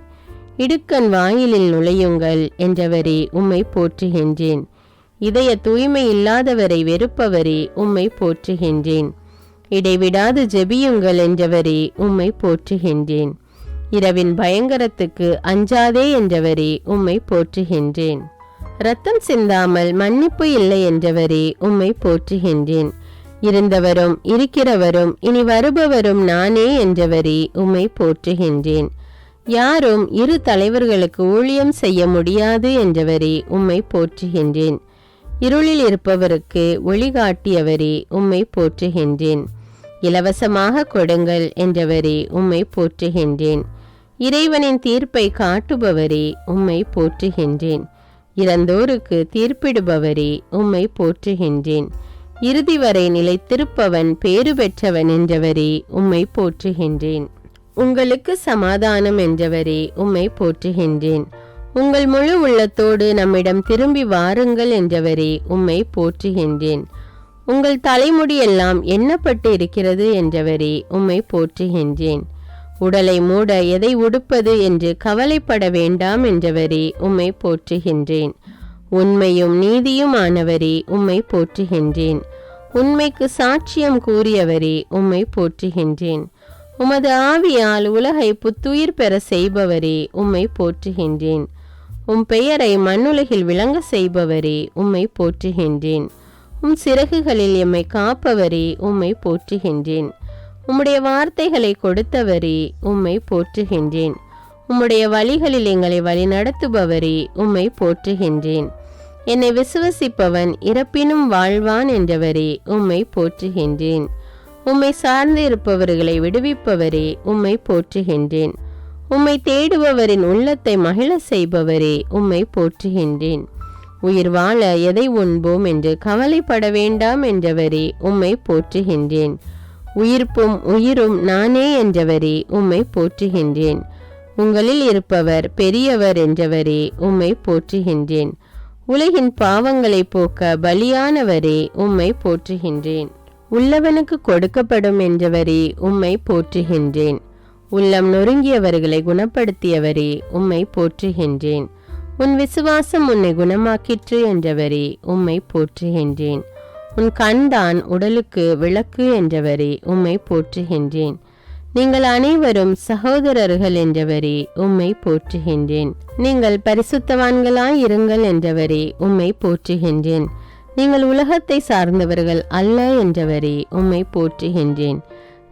இடுக்கண் வாயிலில் நுழையுங்கள் என்றவரே உம்மை போற்றுகின்றேன். இதய தூய்மை இல்லாதவரை வெறுப்பவரே உம்மை போற்றுகின்றேன். இடைவிடாது ஜெபியுங்கள் என்றவரே உம்மை போற்றுகின்றேன். இரவின் பயங்கரத்துக்கு அஞ்சாதே என்றவரே உம்மை போற்றுகின்றேன். இரத்தம் சிந்தாமல் மன்னிப்பு இல்லை என்றவரே உம்மை போற்றுகின்றேன். இருந்தவரும் இருக்கிறவரும் இனி வருபவரும் நானே என்றவரே உம்மை போற்றுகின்றேன். யாரும் 2 தலைவர்களுக்கு ஊழியம் செய்ய முடியாது என்றவரே உம்மை போற்றுகின்றேன். இருளில் இருப்பவருக்கு ஒளிகாட்டியவரே உம்மை போற்றுகின்றேன். இலவசமாக கொடுங்கள் என்றவரே உம்மை போற்றுகின்றேன். இறைவனின் தீர்ப்பை காட்டுபவரே உம்மை போற்றுகின்றேன். இறந்தோருக்கு தீர்ப்பிடுபவரே உம்மை போற்றுகின்றேன். இறுதி வரை நிலைத்திருப்பவன் பேறு பெற்றவன் என்றவரே உம்மை போற்றுகின்றேன். உங்களுக்கு சமாதானம் என்றவரே உம்மை போற்றுகின்றேன். உங்கள் முழு உள்ளத்தோடு நம்மிடம் திரும்பி வாருங்கள் என்றவரே உம்மை போற்றுகின்றேன். உங்கள் தலைமுடியெல்லாம் எண்ணப்பட்டு இருக்கிறது என்றவரே உம்மை போற்றுகின்றேன். உடலை மூட எதை உடுப்பது என்று கவலைப்பட வேண்டாம் என்றவரே உம்மை போற்றுகின்றேன். உண்மையும் நீதியும் ஆனவரே உம்மை போற்றுகின்றேன். உண்மைக்கு சாட்சியம் கூறியவரே உம்மை போற்றுகின்றேன். உமது ஆவியால் உலகை புத்துயிர் பெற செய்பவரே உம்மை போற்றுகின்றேன். உம் பெயரை மண்ணுலகில் விளங்க செய்பவரே உம்மை போற்றுகின்றேன். சிறகுகளில் எம்மை காப்பவரே உம்மை போற்றுகின்றேன். உம்முடைய வார்த்தைகளை கொடுத்தவரே உம்மை போற்றுகின்றேன். உம்முடைய வழிகளில் எங்களை வழிநடத்துபவரே உம்மை போற்றுகின்றேன். என்னை விசுவசிப்பவன் இறப்பினும் வாழ்வான் என்றவரே உம்மை போற்றுகின்றேன். உம்மை சார்ந்து இருப்பவர்களை விடுவிப்பவரே உம்மை போற்றுகின்றேன். உம்மை தேடுபவரின் உள்ளத்தை மகிழ செய்பவரே உம்மை போற்றுகின்றேன். உயிர் வாழ எதை உண்போம் என்று கவலைப்பட வேண்டாம் என்றவரே உம்மை போற்றுகின்றேன். உயிர்ப்பும் உயிரும் நானே என்றவரே உம்மை போற்றுகின்றேன். உங்களில் இருப்பவர் பெரியவர் என்றவரே உம்மை போற்றுகின்றேன். உலகின் பாவங்களை போக்க பலியானவரே உம்மை போற்றுகின்றேன். உள்ளவனுக்கு கொடுக்கப்படும் என்றவரே உம்மை போற்றுகின்றேன். உள்ளம் நொறுங்கியவர்களை குணப்படுத்தியவரே உம்மை போற்றுகின்றேன். உன் விசுவாசம் உன்னை குணமாக்கிற்று என்றவரே உம்மை போற்றுகின்றேன். உன் கண்தான் உடலுக்கு விளக்கு என்றவரே உம்மை போற்றுகின்றேன். நீங்கள் அனைவரும் சகோதரர்கள் என்றவரே உம்மை போற்றுகின்றேன். நீங்கள் பரிசுத்தவான்களாய் இருங்கள் என்றவரே உம்மை போற்றுகின்றேன். நீங்கள் உலகத்தை சார்ந்தவர்கள் அல்ல என்றவரே உம்மை போற்றுகின்றேன்.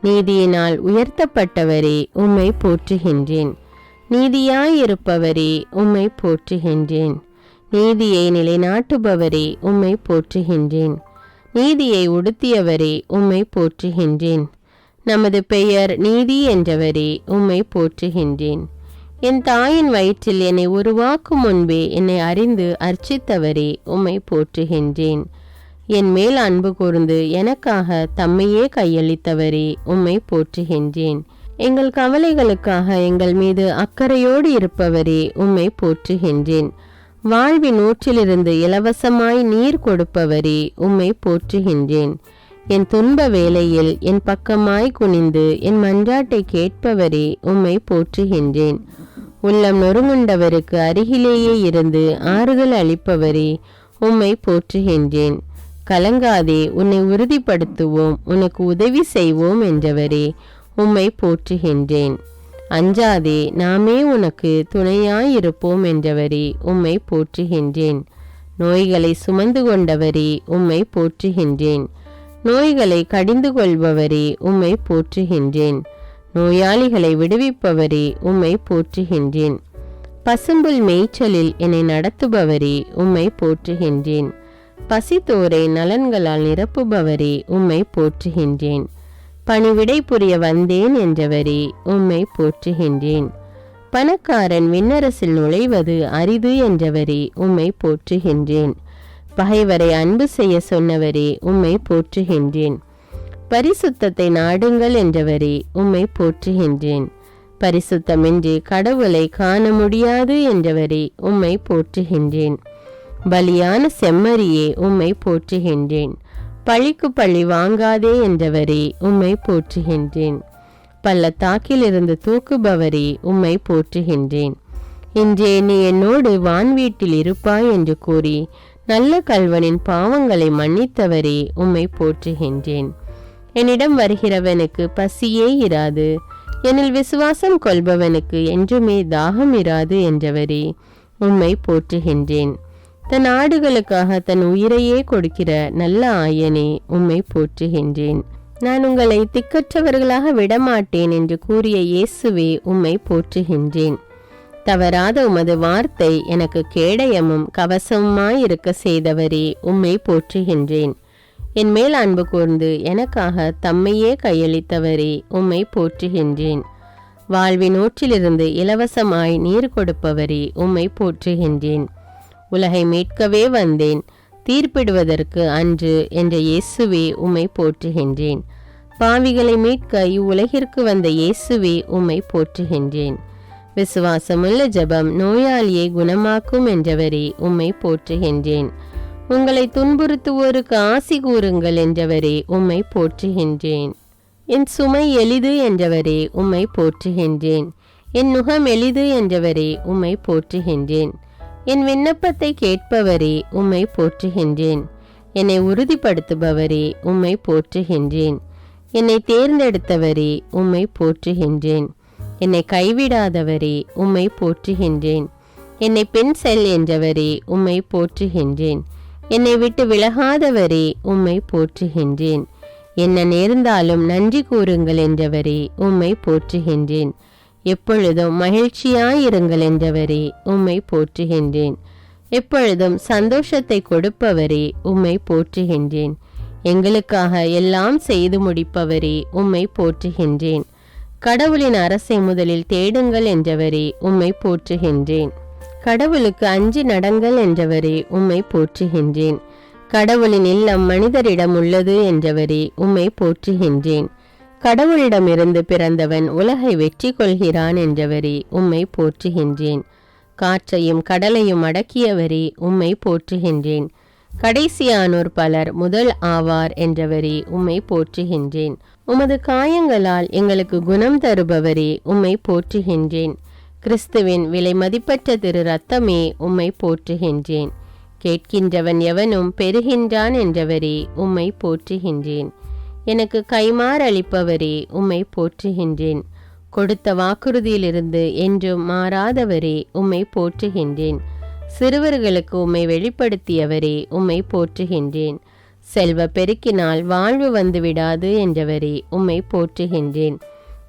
நீதியினால் உயர்த்தப்பட்டவரே உம்மை போற்றுகின்றேன். நீதியாயிருப்பவரே உம்மை போற்றுகின்றேன். நீதியை நிலைநாட்டுபவரே உம்மை போற்றுகின்றேன். நீதியை உடுத்தியவரே உம்மை போற்றுகின்றேன். நமது பெயர் நீதி என்றவரே உம்மை போற்றுகின்றேன். என் தாயின் வயிற்றில் என்னை உருவாக்கும் முன்பே என்னை அறிந்து அர்ச்சித்தவரே உம்மை போற்றுகின்றேன். என் மேல் அன்பு கூர்ந்து எனக்காக தம்மையே கையளித்தவரே உம்மை போற்றுகின்றேன். எங்கள் கவலைகளுக்காக எங்கள் மீது அக்கறையோடு இருப்பவரே உம்மை போற்றுகின்றேன். வாழ்வின் ஊற்றிலிருந்து இலவசமாய் நீர் கொடுப்பவரே உம்மை போற்றுகின்றேன். என் துன்ப வேளையில் என் பக்கமாய் குனிந்து என் மன்றாட்டை கேட்பவரே உம்மை போற்றுகின்றேன். உள்ளம் நொறுங்குண்டவருக்கு அருகிலேயே இருந்து ஆறுதல் அளிப்பவரே உம்மை போற்றுகின்றேன். கலங்காதே, உன்னை உறுதிப்படுத்துவோம், உனக்கு உதவி செய்வோம் என்றவரே உம்மை போற்றுகின்றேன். அஞ்சாதே, நாமே உனக்கு துணையாயிருப்போம் என்றவரே உம்மை போற்றுகின்றேன். நோய்களை சுமந்து கொண்டவரே உம்மை போற்றுகின்றேன். நோய்களை கடிந்து கொள்பவரே உம்மை போற்றுகின்றேன். நோயாளிகளை விடுவிப்பவரே உம்மை போற்றுகின்றேன். பசும்புல் மேய்ச்சலில் என்னை நடத்துபவரே உம்மை போற்றுகின்றேன். பசித்தோரை நலன்களால் நிரப்புபவரே உம்மை போற்றுகின்றேன். பணிவிடை புரிய வந்தேன் என்றவரே உம்மை போற்றுகின்றேன். பணக்காரன் விண்ணரசில் நுழைவது அரிது என்றவரே உம்மை போற்றுகின்றேன். பகைவரை அன்பு செய்ய சொன்னவரே உம்மை போற்றுகின்றேன். பரிசுத்தத்தை நாடுங்கள் என்றவரே உம்மை போற்றுகின்றேன். பரிசுத்தமின்றி கடவுளை காண முடியாது என்றவரே உம்மை போற்றுகின்றேன். பலியான செம்மறியே உம்மை போற்றுகின்றேன். பழிக்கு பழி வாங்காதே என்றவரே உம்மை போற்றுகின்றேன். பள்ளத்தாக்கிலிருந்து தூக்குபவரே உம்மை போற்றுகின்றேன். இன்றே நீ என்னோடு வான்வீட்டில் இருப்பாய் என்று கூறி நல்ல கல்வனின் பாவங்களை மன்னித்தவரே உம்மை போற்றுகின்றேன். என்னிடம் வருகிறவனுக்கு பசியே இராது, என்னில் விசுவாசம் கொள்பவனுக்கு என்றுமே தாகம் இராது என்றவரே உம்மை போற்றுகின்றேன். தன் ஆடுகளுக்காக தன் உயிரையே கொடுக்கிற நல்ல ஆயனே உம்மை போற்றுகின்றேன். நான் உங்களை திக்கற்றவர்களாக விடமாட்டேன் என்று கூறிய இயேசுவே உம்மை போற்றுகின்றேன். தவறாத உமது வார்த்தை எனக்கு கேடயமும் கவசமுமாயிருக்க செய்தவரே உம்மை போற்றுகின்றேன். என் மேல் அன்பு கூர்ந்து எனக்காக தம்மையே கையளித்தவரே உம்மை போற்றுகின்றேன். வாழ்வின் ஊற்றிலிருந்து இலவசமாய் நீர் கொடுப்பவரே உம்மை போற்றுகின்றேன். உலகை மீட்கவே வந்தேன், தீர்ப்பிடுவதற்கு அன்று என்ற இயேசுவே உம்மை போற்றுகின்றேன். பாவிகளை மீட்க இவ்வுலகிற்கு வந்த இயேசுவே உம்மை போற்றுகின்றேன். விசுவாசமுள்ள ஜெபம் நோயாளியை குணமாக்கும் என்றவரே உம்மை போற்றுகின்றேன். உங்களை துன்புறுத்துவோருக்கு ஆசி கூறுங்கள் என்றவரே உம்மை போற்றுகின்றேன். என் சுமை எளிது என்றவரே உம்மை போற்றுகின்றேன். என் நுகம் எளிது என்றவரே உம்மை போற்றுகின்றேன். என் விண்ணப்பத்தை கேட்பவரே உம்மை போற்றுகின்றேன். என்னை உறுதிப்படுத்துபவரே உம்மை போற்றுகின்றேன். என்னை தேர்ந்தெடுத்தவரே உம்மை போற்றுகின்றேன். என்னை கைவிடாதவரே உம்மை போற்றுகின்றேன். என்னை பெண் செல் என்றவரே உம்மை போற்றுகின்றேன். என்னை விட்டு விலகாதவரே உம்மை போற்றுகின்றேன். என்ன நேர்ந்தாலும் நன்றி கூறுங்கள் என்றவரே உம்மை போற்றுகின்றேன். எப்பொழுதும் மகிழ்ச்சியாயிருங்கள் என்றவரே உம்மை போற்றுகின்றேன். எப்பொழுதும் சந்தோஷத்தை கொடுப்பவரே உம்மை போற்றுகின்றேன். எங்களுக்காக எல்லாம் செய்து முடிப்பவரே உம்மை போற்றுகின்றேன். கடவுளின் அரசை முதலில் தேடுங்கள் என்றவரே உம்மை போற்றுகின்றேன். கடவுளுக்கு அஞ்சி நடங்கள் என்றவரே உம்மை போற்றுகின்றேன். கடவுளின் இல்லம் மனிதரிடம் உள்ளது என்றவரே உம்மை போற்றுகின்றேன். கடவுளிடமிருந்து பிறந்தவன் உலகை வெற்றி கொள்கிறான் என்றவரே உம்மை போற்றுகின்றேன். காற்றையும் கடலையும் அடக்கியவரே உம்மை போற்றுகின்றேன். கடைசியானோர் பலர் முதல் ஆவார் என்றவரே உம்மை போற்றுகின்றேன். உமது காயங்களால் எங்களுக்கு குணம் தருபவரே உம்மை போற்றுகின்றேன். கிறிஸ்துவின் விலை மதிப்பற்ற திரு ரத்தமே உம்மை போற்றுகின்றேன். கேட்கின்றவன் எவனும் பெறுகின்றான் என்றவரே உம்மை போற்றுகின்றேன். எனக்கு கைமாறளிப்பவரே உம்மை போற்றுகின்றேன். கொடுத்த வாக்குறுதியிலிருந்து என்றும் மாறாதவரே உம்மை போற்றுகின்றேன். சிறுவர்களுக்கு உம்மை வெளிப்படுத்தியவரே உம்மை போற்றுகின்றேன். செல்வ பெருக்கினால் வாழ்வு வந்துவிடாது என்றவரே உம்மை போற்றுகின்றேன்.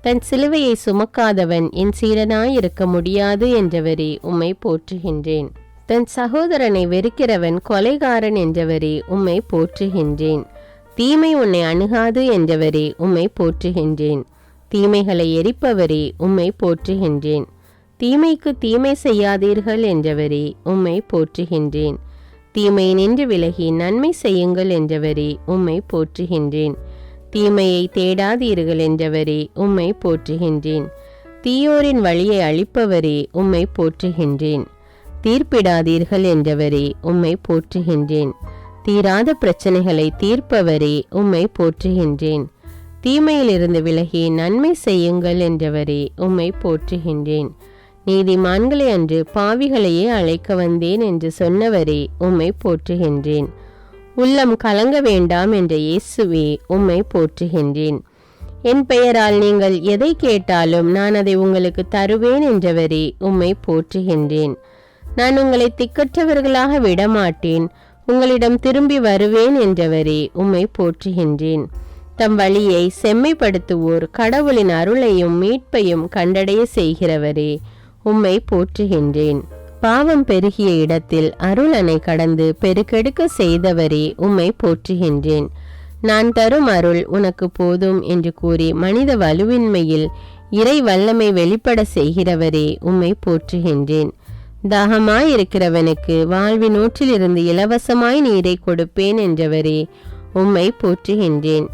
தன் சிலுவையை சுமக்காதவன் என் சீடனாயிருக்க முடியாது என்றவரே உம்மை போற்றுகின்றேன். தன் சகோதரனை வெறுக்கிறவன் கொலைகாரன் என்றவரே உம்மை போற்றுகின்றேன். தீமை உன்னை அணுகாது என்றவரே உம்மை போற்றுகின்றேன். தீமைகளை எரிப்பவரே உம்மை போற்றுகின்றேன். தீமைக்கு தீமை செய்யாதீர்கள் என்றவரே உம்மை போற்றுகின்றேன். தீமை நின்று விலகி நன்மை செய்யுங்கள் என்றவரே உம்மை போற்றுகின்றேன். தீமையை தேடாதீர்கள் என்றவரே உம்மை போற்றுகின்றேன். தீயோரின் வழியை அழிப்பவரே உம்மை போற்றுகின்றேன். தீர்ப்பிடாதீர்கள் என்றவரே உம்மை போற்றுகின்றேன். தீராத பிரச்சனைகளை தீர்ப்பவரே உம்மை போற்றுகின்றேன். தீமையிலிருந்து விலகி நன்மை செய்யுங்கள் என்றவரே உம்மை போற்றுகின்றேன். நீதிமான்களை அன்று பாவிகளையே அழைக்க வந்தேன் என்று சொன்னவரே உம்மை போற்றுகின்றேன். உள்ளம் கலங்க வேண்டாம் என்ற இயேசுவே உம்மை போற்றுகின்றேன். என் பெயரால் நீங்கள் எதை கேட்டாலும் நான் அதை உங்களுக்கு தருவேன் என்றவரே உம்மை போற்றுகின்றேன். நான் உங்களை திக்கற்றவர்களாக விடமாட்டேன், உங்களிடம் திரும்பி வருவேன் என்றவரே உம்மை போற்றுகின்றேன். தம் வழியை செம்மைப்படுத்துவோர் கடவுளின் அருளையும் மீட்பையும் கண்டடைய செய்கிறவரே உம்மை போற்றுகின்றேன். பாவம் பெருகிய இடத்தில் அருள் அணை கடந்து பெருக்கெடுக்க செய்தவரே உம்மை போற்றுகின்றேன். நான் தரும் அருள் உனக்கு போதும் என்று கூறி மனித வலுவின்மையில் இறை வல்லமை வெளிப்பட செய்கிறவரே உம்மை போற்றுகின்றேன். தாகமாயிருக்கிறவனுக்கு வாழ்வின் ஊற்றிலிருந்து இலவசமாய் நீரை கொடுப்பேன் என்றவரே உம்மை போற்றுகின்றேன்.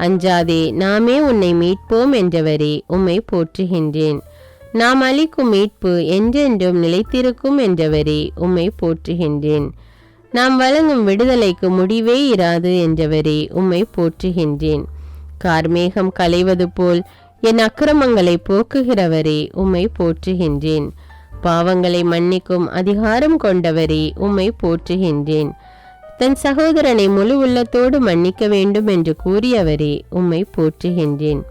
அஞ்சாதே, நாமே உன்னை மீட்போம் என்றவரே உம்மை போற்றுகின்றேன். நாம் அளிக்கும் மீட்பு என்றென்றும் நிலைத்திருக்கும் என்றவரே உம்மை போற்றுகின்றேன். நாம் வழங்கும் விடுதலைக்கு முடிவே இராது என்றவரே உம்மை போற்றுகின்றேன். கார்மேகம் களைவது போல் என் அக்கிரமங்களை போக்குகிறவரே உம்மை போற்றுகின்றேன். பாவங்களை மன்னிக்கும் அதிகாரம் கொண்டவரே உம்மை போற்றுகின்றேன். தன் சகோதரனை முழு உள்ளத்தோடு மன்னிக்க வேண்டும் என்று கூறியவரே உம்மை போற்றுகின்றேன்.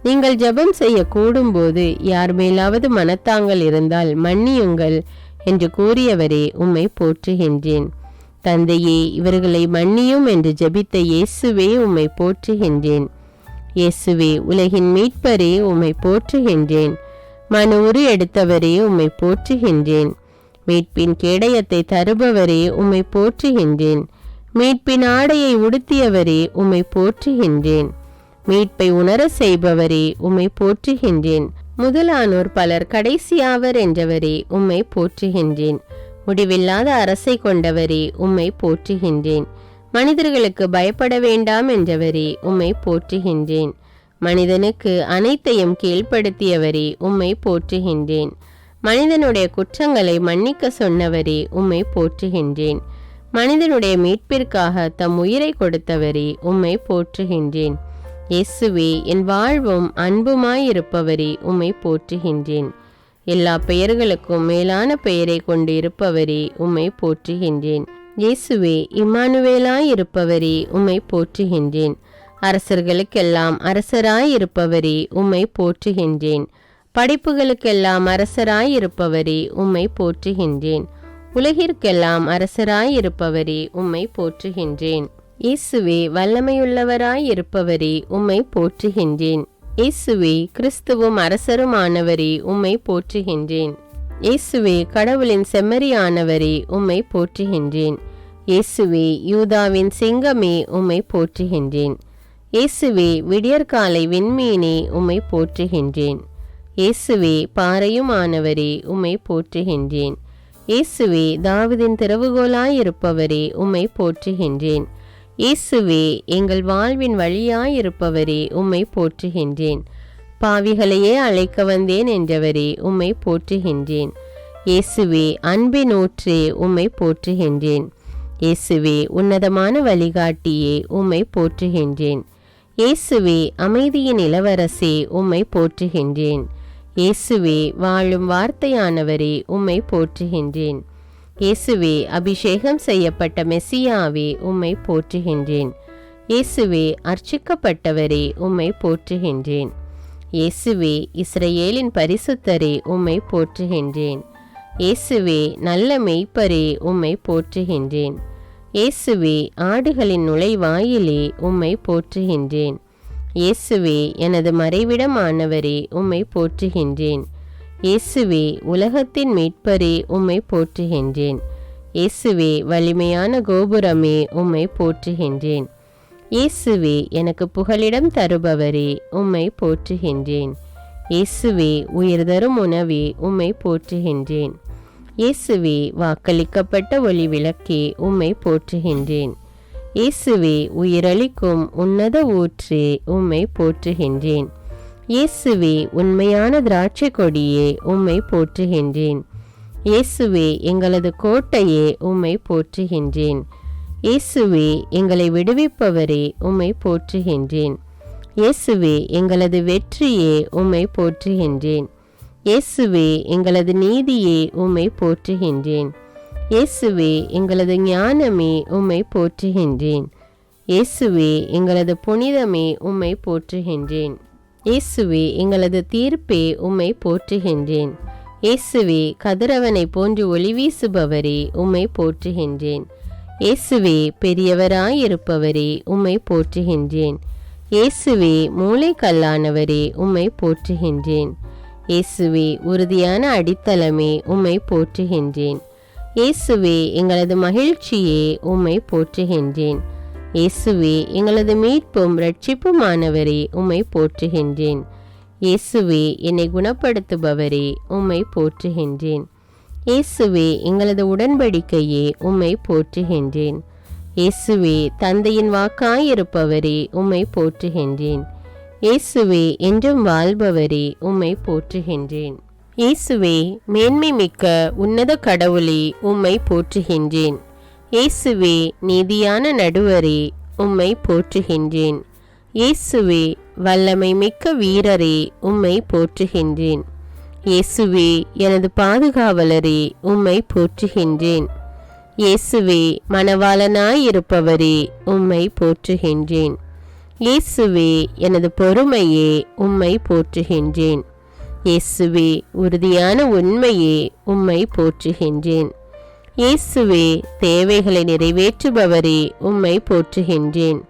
நீங்கள் ஜெபம் செய்ய கூடும்போது யார் மேலாவது மனத்தாங்கள் இருந்தால் மன்னியுங்கள் என்று கூறியவரே உம்மை போற்றுகின்றேன். தந்தையே, இவர்களை மன்னியும் என்று ஜெபித்த இயேசுவே உம்மை போற்றுகின்றேன். இயேசுவே, உலகின் மீட்பரே உம்மை போற்றுகின்றேன். மனு உரு எடுத்தவரே உம்மை போற்றுகின்றேன். மீட்பின் கேடயத்தை தருபவரே உம்மை போற்றுகின்றேன். மீட்பின் ஆடையை உடுத்தியவரே உம்மை போற்றுகின்றேன். மீட்பை உணர செய்பவரே உம்மை போற்றுகின்றேன். முதலானோர் பலர் கடைசியாவர் என்றவரே உம்மை போற்றுகின்றேன். முடிவில்லாத அரசை கொண்டவரே உம்மை போற்றுகின்றேன். மனிதர்களுக்கு பயப்பட வேண்டாம் என்றவரே உம்மை போற்றுகின்றேன். மனிதனுக்கு அனைத்தையும் கீழ்ப்படுத்தியவரே உம்மை போற்றுகின்றேன். மனிதனுடைய குற்றங்களை மன்னிக்க சொன்னவரே உம்மை போற்றுகின்றேன். மனிதனுடைய மீட்பிற்காக தம் உயிரை கொடுத்தவரே உம்மை போற்றுகின்றேன். இயேசுவே, என் வாழ்வும் அன்புமாயிருப்பவரே உம்மை போற்றுகின்றேன். எல்லா பெயர்களுக்கும் மேலான பெயரை கொண்டு இருப்பவரே உம்மை போற்றுகின்றேன். இயேசுவே, இம்மானுவேலாயிருப்பவரே உம்மை போற்றுகின்றேன். அரசர்களுக்கெல்லாம் அரசராயிருப்பவரே உம்மை போற்றுகின்றேன். படைப்புகளுக்கெல்லாம் அரசராயிருப்பவரே உம்மை போற்றுகின்றேன். உலகிற்கெல்லாம் அரசராயிருப்பவரே, உம்மை போற்றுகின்றேன். இயேசுவே, வல்லமையுள்ளவராயிருப்பவரே, உம்மை போற்றுகின்றேன். இயேசுவே, கிறிஸ்துவும் அரசருமானவரே, உம்மை போற்றுகின்றேன். இயேசுவே, கடவுளின் செம்மறியானவரே, உம்மை போற்றுகின்றேன். இயேசுவே, யூதாவின் சிங்கமே, உம்மை போற்றுகின்றேன். இயேசுவே, விடியற்காலை விண்மீனே, உம்மை போற்றுகின்றேன். இயேசுவே, பாறையுமானவரே, உம்மை போற்றுகின்றேன். இயேசுவே, தாவீதின் திறவுகோலாயிருப்பவரே, உம்மை போற்றுகின்றேன். இயேசுவே, எங்கள் வாழ்வின் வழியாயிருப்பவரே, உம்மை போற்றுகின்றேன். பாவிகளையே அழைக்க வந்தேன் என்றவரே, உம்மை போற்றுகின்றேன். இயேசுவே, அன்பின் ஊற்றே, உம்மை போற்றுகின்றேன். இயேசுவே, உன்னதமான வழிகாட்டியே, உம்மை போற்றுகின்றேன். இயேசுவே, அமைதியின் இளவரசே, உம்மை போற்றுகின்றேன். இயேசுவே, வாழும் வார்த்தையானவரே, உம்மை போற்றுகின்றேன். இயேசுவே, அபிஷேகம் செய்யப்பட்ட மெசியாவே, உம்மை போற்றுகின்றேன். இயேசுவே, அர்ச்சிக்கப்பட்டவரே, உம்மை போற்றுகின்றேன். இயேசுவே, இஸ்ரவேலின் பரிசுத்தரே, உம்மை போற்றுகின்றேன். இயேசுவே, நல்ல மெய்ப்பரே, உம்மை போற்றுகின்றேன். இயேசுவே, ஆடுகளின் நுழைவாயிலே, உம்மை போற்றுகின்றேன். இயேசுவே, எனது மறைவிடமானவரே, உம்மை போற்றுகின்றேன். இயேசுவே, உலகத்தின் மீட்பரே, உம்மை போற்றுகின்றேன். இயேசுவே, வலிமையான கோபுரமே, உம்மை போற்றுகின்றேன். இயேசுவே, எனக்கு புகலிடம் தருபவரே, உம்மை போற்றுகின்றேன். இயேசுவே, உயிர் தரும் உணவே, உம்மை போற்றுகின்றேன். இயேசுவே, வாக்களிக்கப்பட்ட ஒளி விளக்கே, உம்மை போற்றுகின்றேன். இயேசுவே, உயிரளிக்கும் உன்னத ஊற்றே, உம்மை போற்றுகின்றேன். இயேசுவே, உண்மையான திராட்சை கொடியே, உம்மை போற்றுகின்றேன். இயேசுவே, எங்களது கோட்டையே, உம்மை போற்றுகின்றேன். இயேசுவே, எங்களை விடுவிப்பவரே, உம்மை போற்றுகின்றேன். இயேசுவே, எங்களது வெற்றியே, உம்மை போற்றுகின்றேன். இயேசுவே, எங்களது நீதியே, உம்மை போற்றுகின்றேன். இயேசுவே, எங்களது ஞானமே, உம்மை போற்றுகின்றேன். இயேசுவே, எங்களது புனிதமே, உம்மை போற்றுகின்றேன். இயேசுவே, எங்களது தீர்ப்பே, உம்மை போற்றுகின்றேன். இயேசுவே, கதிரவனை போன்று ஒளி வீசுபவரே, உம்மை போற்றுகின்றேன். இயேசுவே, பெரியவராயிருப்பவரே, உம்மை போற்றுகின்றேன். இயேசுவே, மூலைக்கல்லானவரே, உம்மை போற்றுகின்றேன். இயேசுவே, உறுதியான அடித்தளமே, உம்மை போற்றுகின்றேன். இயேசுவே, எங்களது மகிழ்ச்சியே, உம்மை போற்றுகின்றேன். இயேசுவே, எங்களது மீட்பும் இரட்சிப்புமானவரே, உம்மை போற்றுகின்றேன். இயேசுவே, என்னை குணப்படுத்துபவரே, உம்மை போற்றுகின்றேன். இயேசுவே, எங்களது உடன்படிக்கையே, உம்மை போற்றுகின்றேன். இயேசுவே, தந்தையின் வாக்காயிருப்பவரே, உம்மை போற்றுகின்றேன். இயேசுவே, என்றும் வாழ்பவரே, உம்மை போற்றுகின்றேன். இயேசுவே, மேன்மை மிக்க உன்னத கடவுளே, உம்மை போற்றுகின்றேன். இயேசுவே, நீதியான நடுவரே, உம்மை போற்றுகின்றேன். இயேசுவே, வல்லமை மிக்க வீரரே, உம்மை போற்றுகின்றேன். இயேசுவே, எனது பாதுகாவலரே, உம்மை போற்றுகின்றேன். இயேசுவே, மணவாளனாயிருப்பவரே, உம்மை போற்றுகின்றேன். இயேசுவே, எனது பொறுமையே, உம்மை போற்றுகின்றேன். இயேசுவே, உறுதியான உண்மையே, உம்மை போற்றுகின்றேன். இயேசுவே, தேவைகளை நிறைவேற்றுபவரே, உம்மை போற்றுகின்றேன்.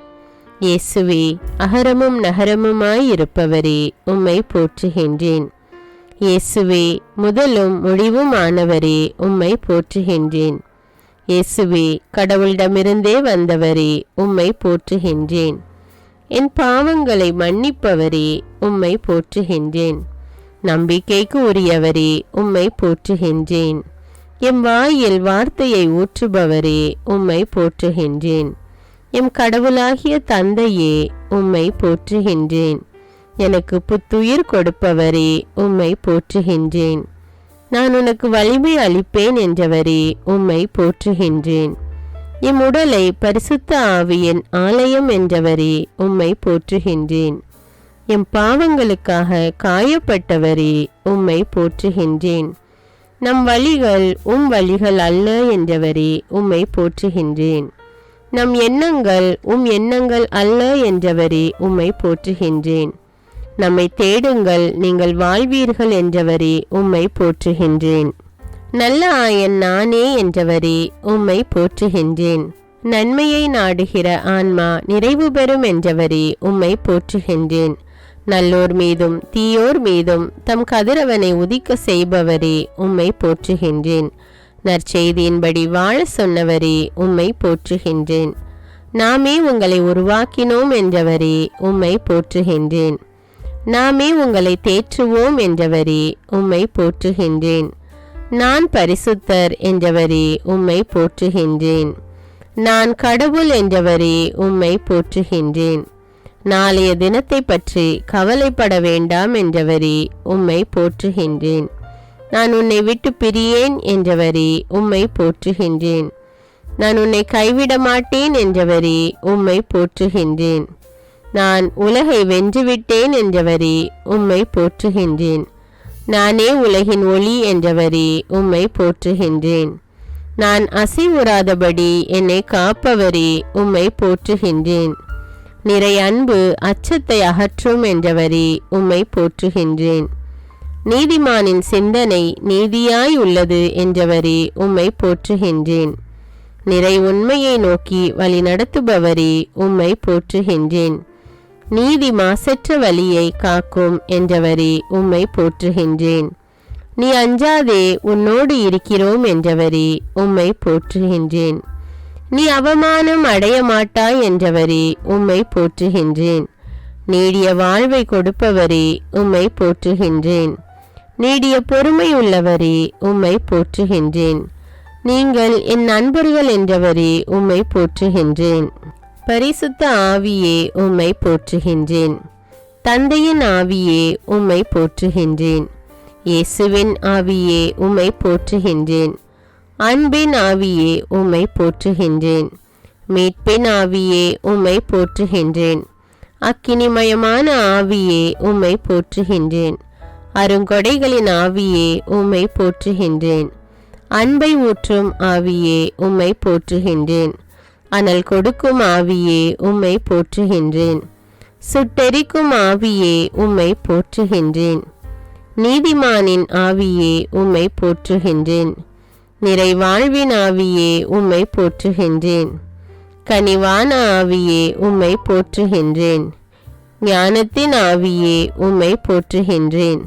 இயேசுவே, அகரமும் நகரமுமாயிருப்பவரே, உம்மை போற்றுகின்றேன். இயேசுவே, முதலும் முடிவுமானவரே, உம்மை போற்றுகின்றேன். இயேசுவே, கடவுளிடமிருந்தே வந்தவரே, உம்மை போற்றுகின்றேன். என் பாவங்களை மன்னிப்பவரே, உம்மை போற்றுகின்றேன். நம்பிக்கைக்கு உரியவரே, உம்மை போற்றுகின்றேன். எம் வாயில் வார்த்தையை ஊற்றுபவரே, உம்மை போற்றுகின்றேன். எம் கடவுளாகிய தந்தையே, உம்மை போற்றுகின்றேன். எனக்கு புத்துயிர் கொடுப்பவரே, உம்மை போற்றுகின்றேன். நான் உனக்கு வலிமை அளிப்பேன் என்றவரே, உம்மை போற்றுகின்றேன். எம் உடலை பரிசுத்த ஆவியின் ஆலயம் என்றவரே, உம்மை போற்றுகின்றேன். எம் பாவங்களுக்காக காயப்பட்டவரே, உம்மை போற்றுகின்றேன். நம் வழிகள் உம் வழிகள் அல்ல என்றவரே, உம்மை போற்றுகின்றேன். நம் எண்ணங்கள் உம் எண்ணங்கள் அல்ல என்றவரே, உம்மை போற்றுகின்றேன். நம்மை தேடுங்கள், நீங்கள் வாழ்வீர்கள் என்றவரே, உம்மை போற்றுகின்றேன். நல்ல ஆயன் நானே என்றவரே உம்மை போற்றுகின்றேன். நன்மையை நாடுகிற ஆன்மா நிறைவு பெறும் என்றவரே உம்மை போற்றுகின்றேன். நல்லோர் மீதும் தீயோர் மீதும் தம் கதிரவனை உதிக்க செய்பவரே உம்மை போற்றுகின்றேன். நற்செய்தியின்படி வாழ சொன்னவரே உம்மை போற்றுகின்றேன். நாமே உங்களை உருவாக்கினோம் என்றவரே உம்மை போற்றுகின்றேன். நாமே உங்களை தேற்றுவோம் என்றவரே உம்மை போற்றுகின்றேன். நான் பரிசுத்தர் என்றவரே உம்மை போற்றுகின்றேன். நான் கடவுள் என்றவரே உம்மை போற்றுகின்றேன். நாளைய தினத்தை பற்றி கவலைப்பட வேண்டாம் என்றவரே உம்மை போற்றுகின்றேன். நான் உன்னை விட்டு பிரியேன் என்றவரே உம்மை போற்றுகின்றேன். நான் உன்னை கைவிட மாட்டேன் என்றவரே உம்மை போற்றுகின்றேன். நான் உலகை வென்றுவிட்டேன் என்றவரே உம்மை போற்றுகின்றேன். நானே உலகின் ஒளி என்றவரே உம்மை போற்றுகின்றேன். நான் அசைவுறாதபடி என்னை காப்பவரே உம்மை போற்றுகின்றேன். நிறை அன்பு அச்சத்தை அகற்றும் என்றவரே உம்மை போற்றுகின்றேன். நீதிமானின் சிந்தனை நீதியாய் உள்ளது என்றவரே உம்மை போற்றுகின்றேன். நிறை உண்மையை நோக்கி வழி நடத்துபவரே உம்மை போற்றுகின்றேன். நீதி மாசற்ற வழியை காக்கும் என்றவரே உம்மை போற்றுகின்றேன். நீ அஞ்சாதே உன்னோடு இருக்கிறோம் என்றவரே உம்மை போற்றுகின்றேன். நீ அவமானம் அடைய மாட்டாய் என்றவரே உம்மை போற்றுகின்றேன். நீடிய வாழ்வை கொடுப்பவரே உம்மை போற்றுகின்றேன். நீடிய பொறுமை உள்ளவரே உம்மை போற்றுகின்றேன். நீங்கள் என் நண்பர்கள் என்றவரே உம்மை போற்றுகின்றேன். பரிசுத்த ஆவியே உம்மை போற்றுகின்றேன். தந்தையின் ஆவியே உம்மை போற்றுகின்றேன். இயேசுவின் ஆவியே உம்மை போற்றுகின்றேன். அன்பின் ஆவியே உம்மை போற்றுகின்றேன். மீட்பின் ஆவியே உம்மை போற்றுகின்றேன். அக்கினிமயமான ஆவியே உம்மை போற்றுகின்றேன். அருங்கொடைகளின் ஆவியே உம்மை போற்றுகின்றேன். அன்பை ஊற்றும் ஆவியே உம்மை போற்றுகின்றேன். அனல் கொடுக்கும் ஆவியே உம்மை போற்றுகின்றேன். சுட்டெரிக்கும் ஆவியே உம்மை போற்றுகின்றேன். நீதிமானின் ஆவியே உம்மை போற்றுகின்றேன். நிறைவாழ்வின் ஆவியே உம்மை போற்றுகின்றேன். கனிவான ஆவியே உம்மை போற்றுகின்றேன். ஞானத்தின் ஆவியே உம்மை போற்றுகின்றேன்.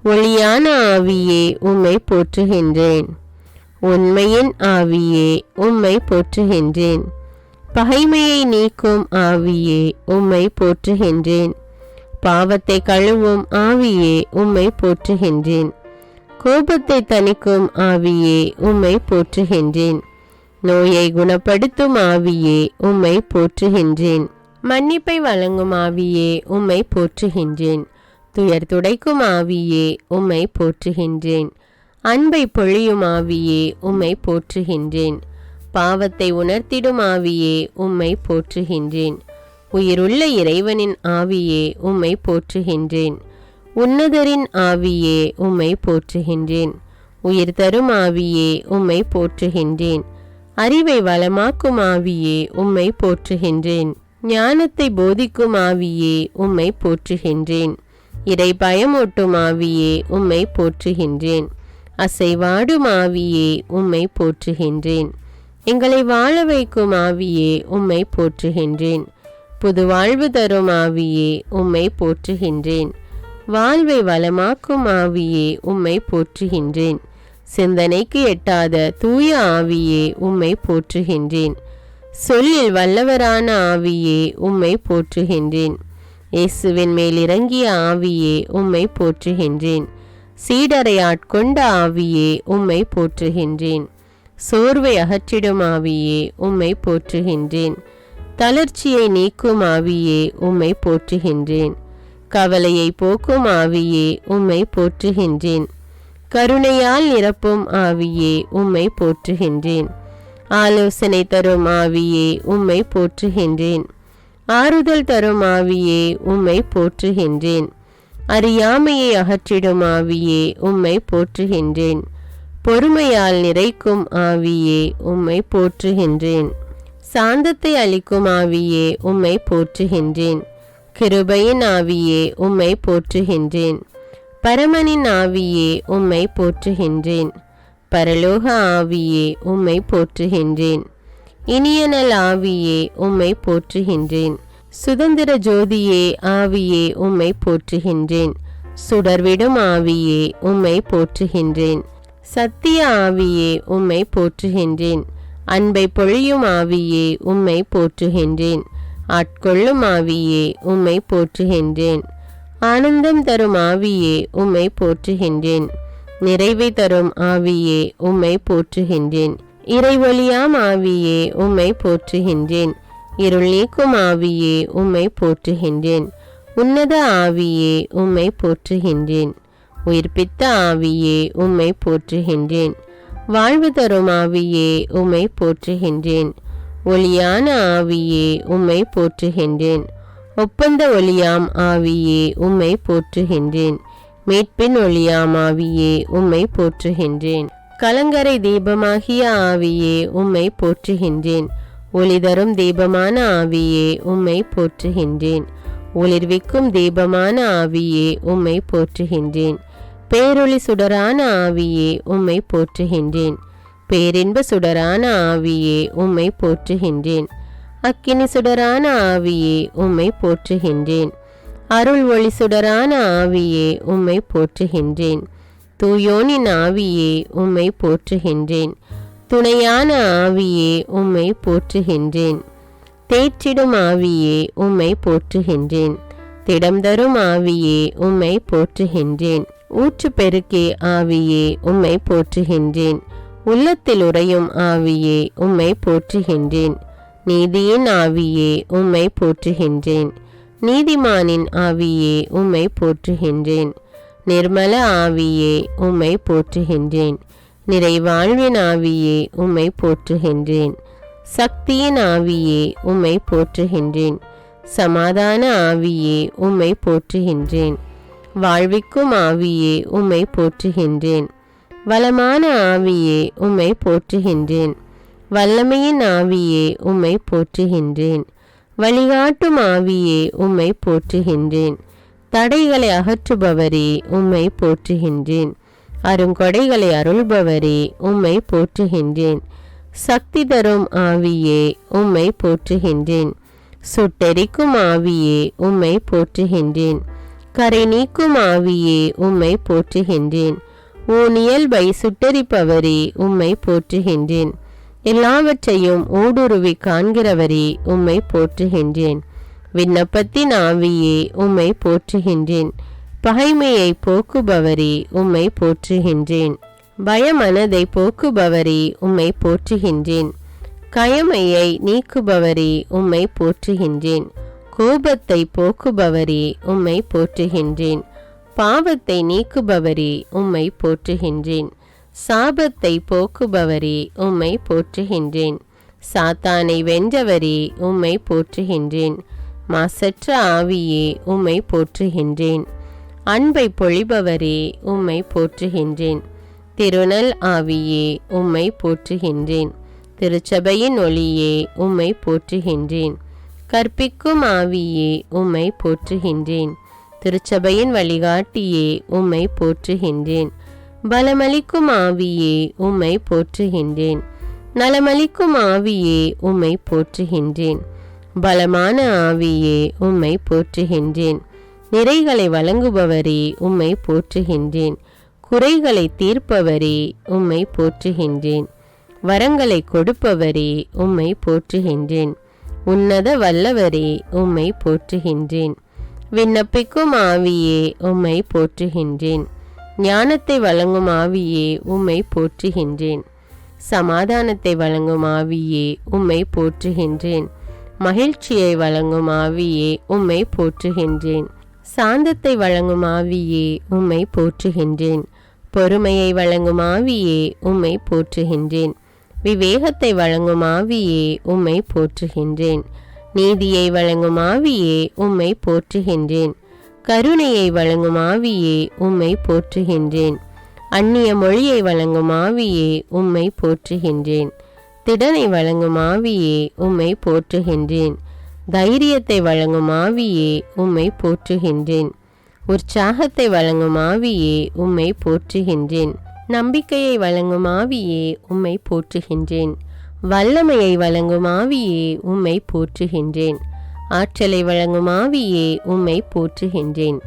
ஒளியான ஆவியே உம்மை போற்றுகின்றேன். உண்மையின் ஆவியே உம்மை போற்றுகின்றேன். பகைமையை நீக்கும் ஆவியே உம்மை போற்றுகின்றேன். பாவத்தை கழுவும் ஆவியே உம்மை போற்றுகின்றேன். கோபத்தை தணிக்கும் ஆவியே உம்மை போற்றுகின்றேன். நோயை குணப்படுத்தும் ஆவியே உம்மை போற்றுகின்றேன். மன்னிப்பை வழங்கும் ஆவியே உம்மை போற்றுகின்றேன். துயர் துடைக்கும் ஆவியே உம்மை போற்றுகின்றேன். அன்பை பொழியும் ஆவியே உம்மை போற்றுகின்றேன். பாவத்தை உணர்த்திடும் ஆவியே உம்மை போற்றுகின்றேன். உயிருள்ள இறைவனின் ஆவியே உம்மை போற்றுகின்றேன். உன்னதரின் ஆவியே உம்மை போற்றுகின்றேன். உயிர் தரும் ஆவியே உம்மை போற்றுகின்றேன். அறிவை வளமாக்கும் ஆவியே உம்மை போற்றுகின்றேன். ஞானத்தை போதிக்கும் ஆவியே உம்மை போற்றுகின்றேன். இறை பயமூட்டும் ஆவியே உம்மை போற்றுகின்றேன். அசைவாடும் ஆவியே உம்மை போற்றுகின்றேன். எங்களை வாழ வைக்கும் ஆவியே உம்மை போற்றுகின்றேன். புது வாழ்வு தரும் ஆவியே உம்மை போற்றுகின்றேன். வாழ்வை வளமாக்கும் ஆவியே உம்மை போற்றுகின்றேன். சிந்தனைக்கு எட்டாத தூய ஆவியே உம்மை போற்றுகின்றேன். சொல்லில் வல்லவரான ஆவியே உம்மை போற்றுகின்றேன். இயேசுவின் மேல் இறங்கிய ஆவியே உம்மை போற்றுகின்றேன். சீடரை ஆட்கொண்ட ஆவியே உம்மை போற்றுகின்றேன். சோர்வை அகற்றிடும் ஆவியே உம்மை போற்றுகின்றேன். தளர்ச்சியை நீக்கும் ஆவியே உம்மை போற்றுகின்றேன். கவலையை போக்கும் ஆவியே உம்மை போற்றுகின்றேன். கருணையால் நிரப்பும் ஆவியே உம்மை போற்றுகின்றேன். ஆலோசனை தரும் ஆவியே உம்மை போற்றுகின்றேன். ஆறுதல் தரும் ஆவியே உம்மை போற்றுகின்றேன். அறியாமையை அகற்றிடும் ஆவியே உம்மை போற்றுகின்றேன். பொறுமையால் நிறைக்கும் ஆவியே உம்மை போற்றுகின்றேன். சாந்தத்தை அளிக்கும் ஆவியே உம்மை போற்றுகின்றேன். கிருபையின் ஆவியே உம்மை போற்றுகின்றேன். பரமனின் ஆவியே உம்மை போற்றுகின்றேன். பரலோக ஆவியே உம்மை போற்றுகின்றேன். இனியனல் ஆவியே உம்மை போற்றுகின்றேன். சுதந்திர ஜோதியே ஆவியே உம்மை போற்றுகின்றேன். சுடர்விடும் ஆவியே உம்மை போற்றுகின்றேன். சத்திய ஆவியே உம்மை போற்றுகின்றேன். அன்பை பொழியும் ஆவியே உம்மை போற்றுகின்றேன். ஆட்கொள்ளும் ஆவியே உம்மை போற்றுகின்றேன். ஆனந்தம் தரும் ஆவியே உம்மை போற்றுகின்றேன். நிறைவை தரும் ஆவியே உம்மை போற்றுகின்றேன். இறைவொளியாம் ஆவியே உம்மை போற்றுகின்றேன். இருள் நீக்கும் ஆவியே உம்மை போற்றுகின்றேன். உன்னத ஆவியே உம்மை போற்றுகின்றேன். உயிர்ப்பித்த ஆவியே உம்மை போற்றுகின்றேன். வாழ்வு தரும் ஆவியே உம்மை போற்றுகின்றேன். ஒளியான ஆவியே உம்மை போற்றுகின்றேன். ஒப்பந்த ஒளியாம் ஆவியே உம்மை போற்றுகின்றேன். மீட்பின் ஒளியாம் ஆவியே உம்மை போற்றுகின்றேன். கலங்கரை தீபமாகிய ஆவியே உம்மை போற்றுகின்றேன். ஒளி தரும் தீபமான ஆவியே உம்மை போற்றுகின்றேன். ஒளிர்விக்கும் தீபமான ஆவியே உம்மை போற்றுகின்றேன். பேரொளி சுடரான ஆவியே உம்மை போற்றுகின்றேன். பேரின்ப சுடரான ஆவியே உம்மை போற்றுகின்றேன். அக்கினி சுடரான ஆவியே உம்மை போற்றுகின்றேன். அருள் ஒளி சுடரான ஆவியே உம்மை போற்றுகின்றேன். தூயோனின் ஆவியே உம்மை போற்றுகின்றேன். துணையான ஆவியே உம்மை போற்றுகின்றேன். தேற்றிடும் ஆவியே உம்மை போற்றுகின்றேன். திடம் தரும் ஆவியே உம்மை போற்றுகின்றேன். ஊற்று பெருக்கே ஆவியே உம்மை போற்றுகின்றேன். உள்ளத்தில் உறையும் ஆவியே உம்மை போற்றுகின்றேன். நீதியின் ஆவியே உம்மை போற்றுகின்றேன். நீதிமானின் ஆவியே உம்மை போற்றுகின்றேன். நிர்மல ஆவியே உம்மை போற்றுகின்றேன். நிறைவாழ்வின் ஆவியே உம்மை போற்றுகின்றேன். சக்தியின் ஆவியே உம்மை போற்றுகின்றேன். சமாதான ஆவியே உம்மை போற்றுகின்றேன். வாழ்விக்கும் ஆவியே உம்மை போற்றுகின்றேன். வளமான ஆவியே உம்மை போற்றுகின்றேன். வல்லமையின் ஆவியே உம்மை போற்றுகின்றேன். வழிகாட்டும் ஆவியே உம்மை போற்றுகின்றேன். தடைகளை அகற்றுபவரே உம்மை போற்றுகின்றேன். அருங்கொடைகளை அருள்பவரே உம்மை போற்றுகின்றேன். சக்தி தரும் ஆவியே உம்மை போற்றுகின்றேன். சுட்டெரிக்கும் ஆவியே உம்மை போற்றுகின்றேன். கரை நீக்கும் ஆவியே உம்மை போற்றுகின்றேன். ஊனியல்பை சுட்டெரிப்பவரே உம்மை போற்றுகின்றேன். எல்லாவற்றையும் ஊடுருவி காண்கிறவரே உம்மை போற்றுகின்றேன். விண்ணப்பத்தின் ஆவியே உம்மை போற்றுகின்றேன். பகைமையை போக்குபவரே உம்மை போற்றுகின்றேன். பயமனதை போக்குபவரே உம்மை போற்றுகின்றேன். கயமையை நீக்குபவரே உம்மை போற்றுகின்றேன். கோபத்தை போக்குபவரே உம்மை போற்றுகின்றேன். பாவத்தை நீக்குபவரே உம்மை போற்றுகின்றேன். சாபத்தை போக்குபவரே உம்மை போற்றுகின்றேன். சாத்தானை வென்றவரே உம்மை போற்றுகின்றேன். மாசற்ற ஆவியே உம்மை போற்றுகின்றேன். அன்பை பொழிபவரே உம்மை போற்றுகின்றேன். திருநல் ஆவியே உம்மை போற்றுகின்றேன். திருச்சபையின் ஒளியே உம்மை போற்றுகின்றேன். கற்பிக்கும் ஆவியே உம்மை போற்றுகின்றேன். திருச்சபையின் வழிகாட்டியே உம்மை போற்றுகின்றேன். பலமளிக்கும் ஆவியே உம்மை போற்றுகின்றேன். நலமளிக்கும் ஆவியே உம்மை போற்றுகின்றேன். பலமான ஆவியே உம்மை போற்றுகின்றேன். நிறைகளை வழங்குபவரே உம்மை போற்றுகின்றேன். குறைகளை தீர்ப்பவரே உம்மை போற்றுகின்றேன். வரங்களை கொடுப்பவரே உம்மை போற்றுகின்றேன். உன்னத வல்லவரே உம்மை போற்றுகின்றேன். விண்ணப்பிக்கும் ஆவியே உம்மை போற்றுகின்றேன். ஞானத்தை வழங்கும் ஆவியே உம்மை போற்றுகின்றேன். சமாதானத்தை வழங்கும் ஆவியே உம்மை போற்றுகின்றேன். மகிழ்ச்சியை வழங்கும் ஆவியே உம்மை போற்றுகின்றேன். சாந்தத்தை வழங்கும் ஆவியே உம்மை போற்றுகின்றேன். பொறுமையை வழங்கும் ஆவியே உம்மை போற்றுகின்றேன். விவேகத்தை வழங்கும் ஆவியே உம்மை போற்றுகின்றேன். நீதியை வழங்கும் ஆவியே உம்மை போற்றுகின்றேன். கருணையை வழங்கும் ஆவியே உம்மை போற்றுகின்றேன். அந்நிய மொழியை வழங்கும் ஆவியே உம்மை போற்றுகின்றேன். திடனை வழங்கும் ஆவியே உம்மை போற்றுகின்றேன். தைரியத்தை வழங்கும் ஆவியே உம்மை போற்றுகின்றேன். உற்சாகத்தை வழங்கும் ஆவியே உம்மை போற்றுகின்றேன். நம்பிக்கையை வழங்கும் ஆவியே உம்மை போற்றுகின்றேன். வல்லமையை வழங்கும் ஆவியே உம்மை போற்றுகின்றேன். ஆற்றலை வழங்கும் ஆவியே உம்மை போற்றுகின்றேன்.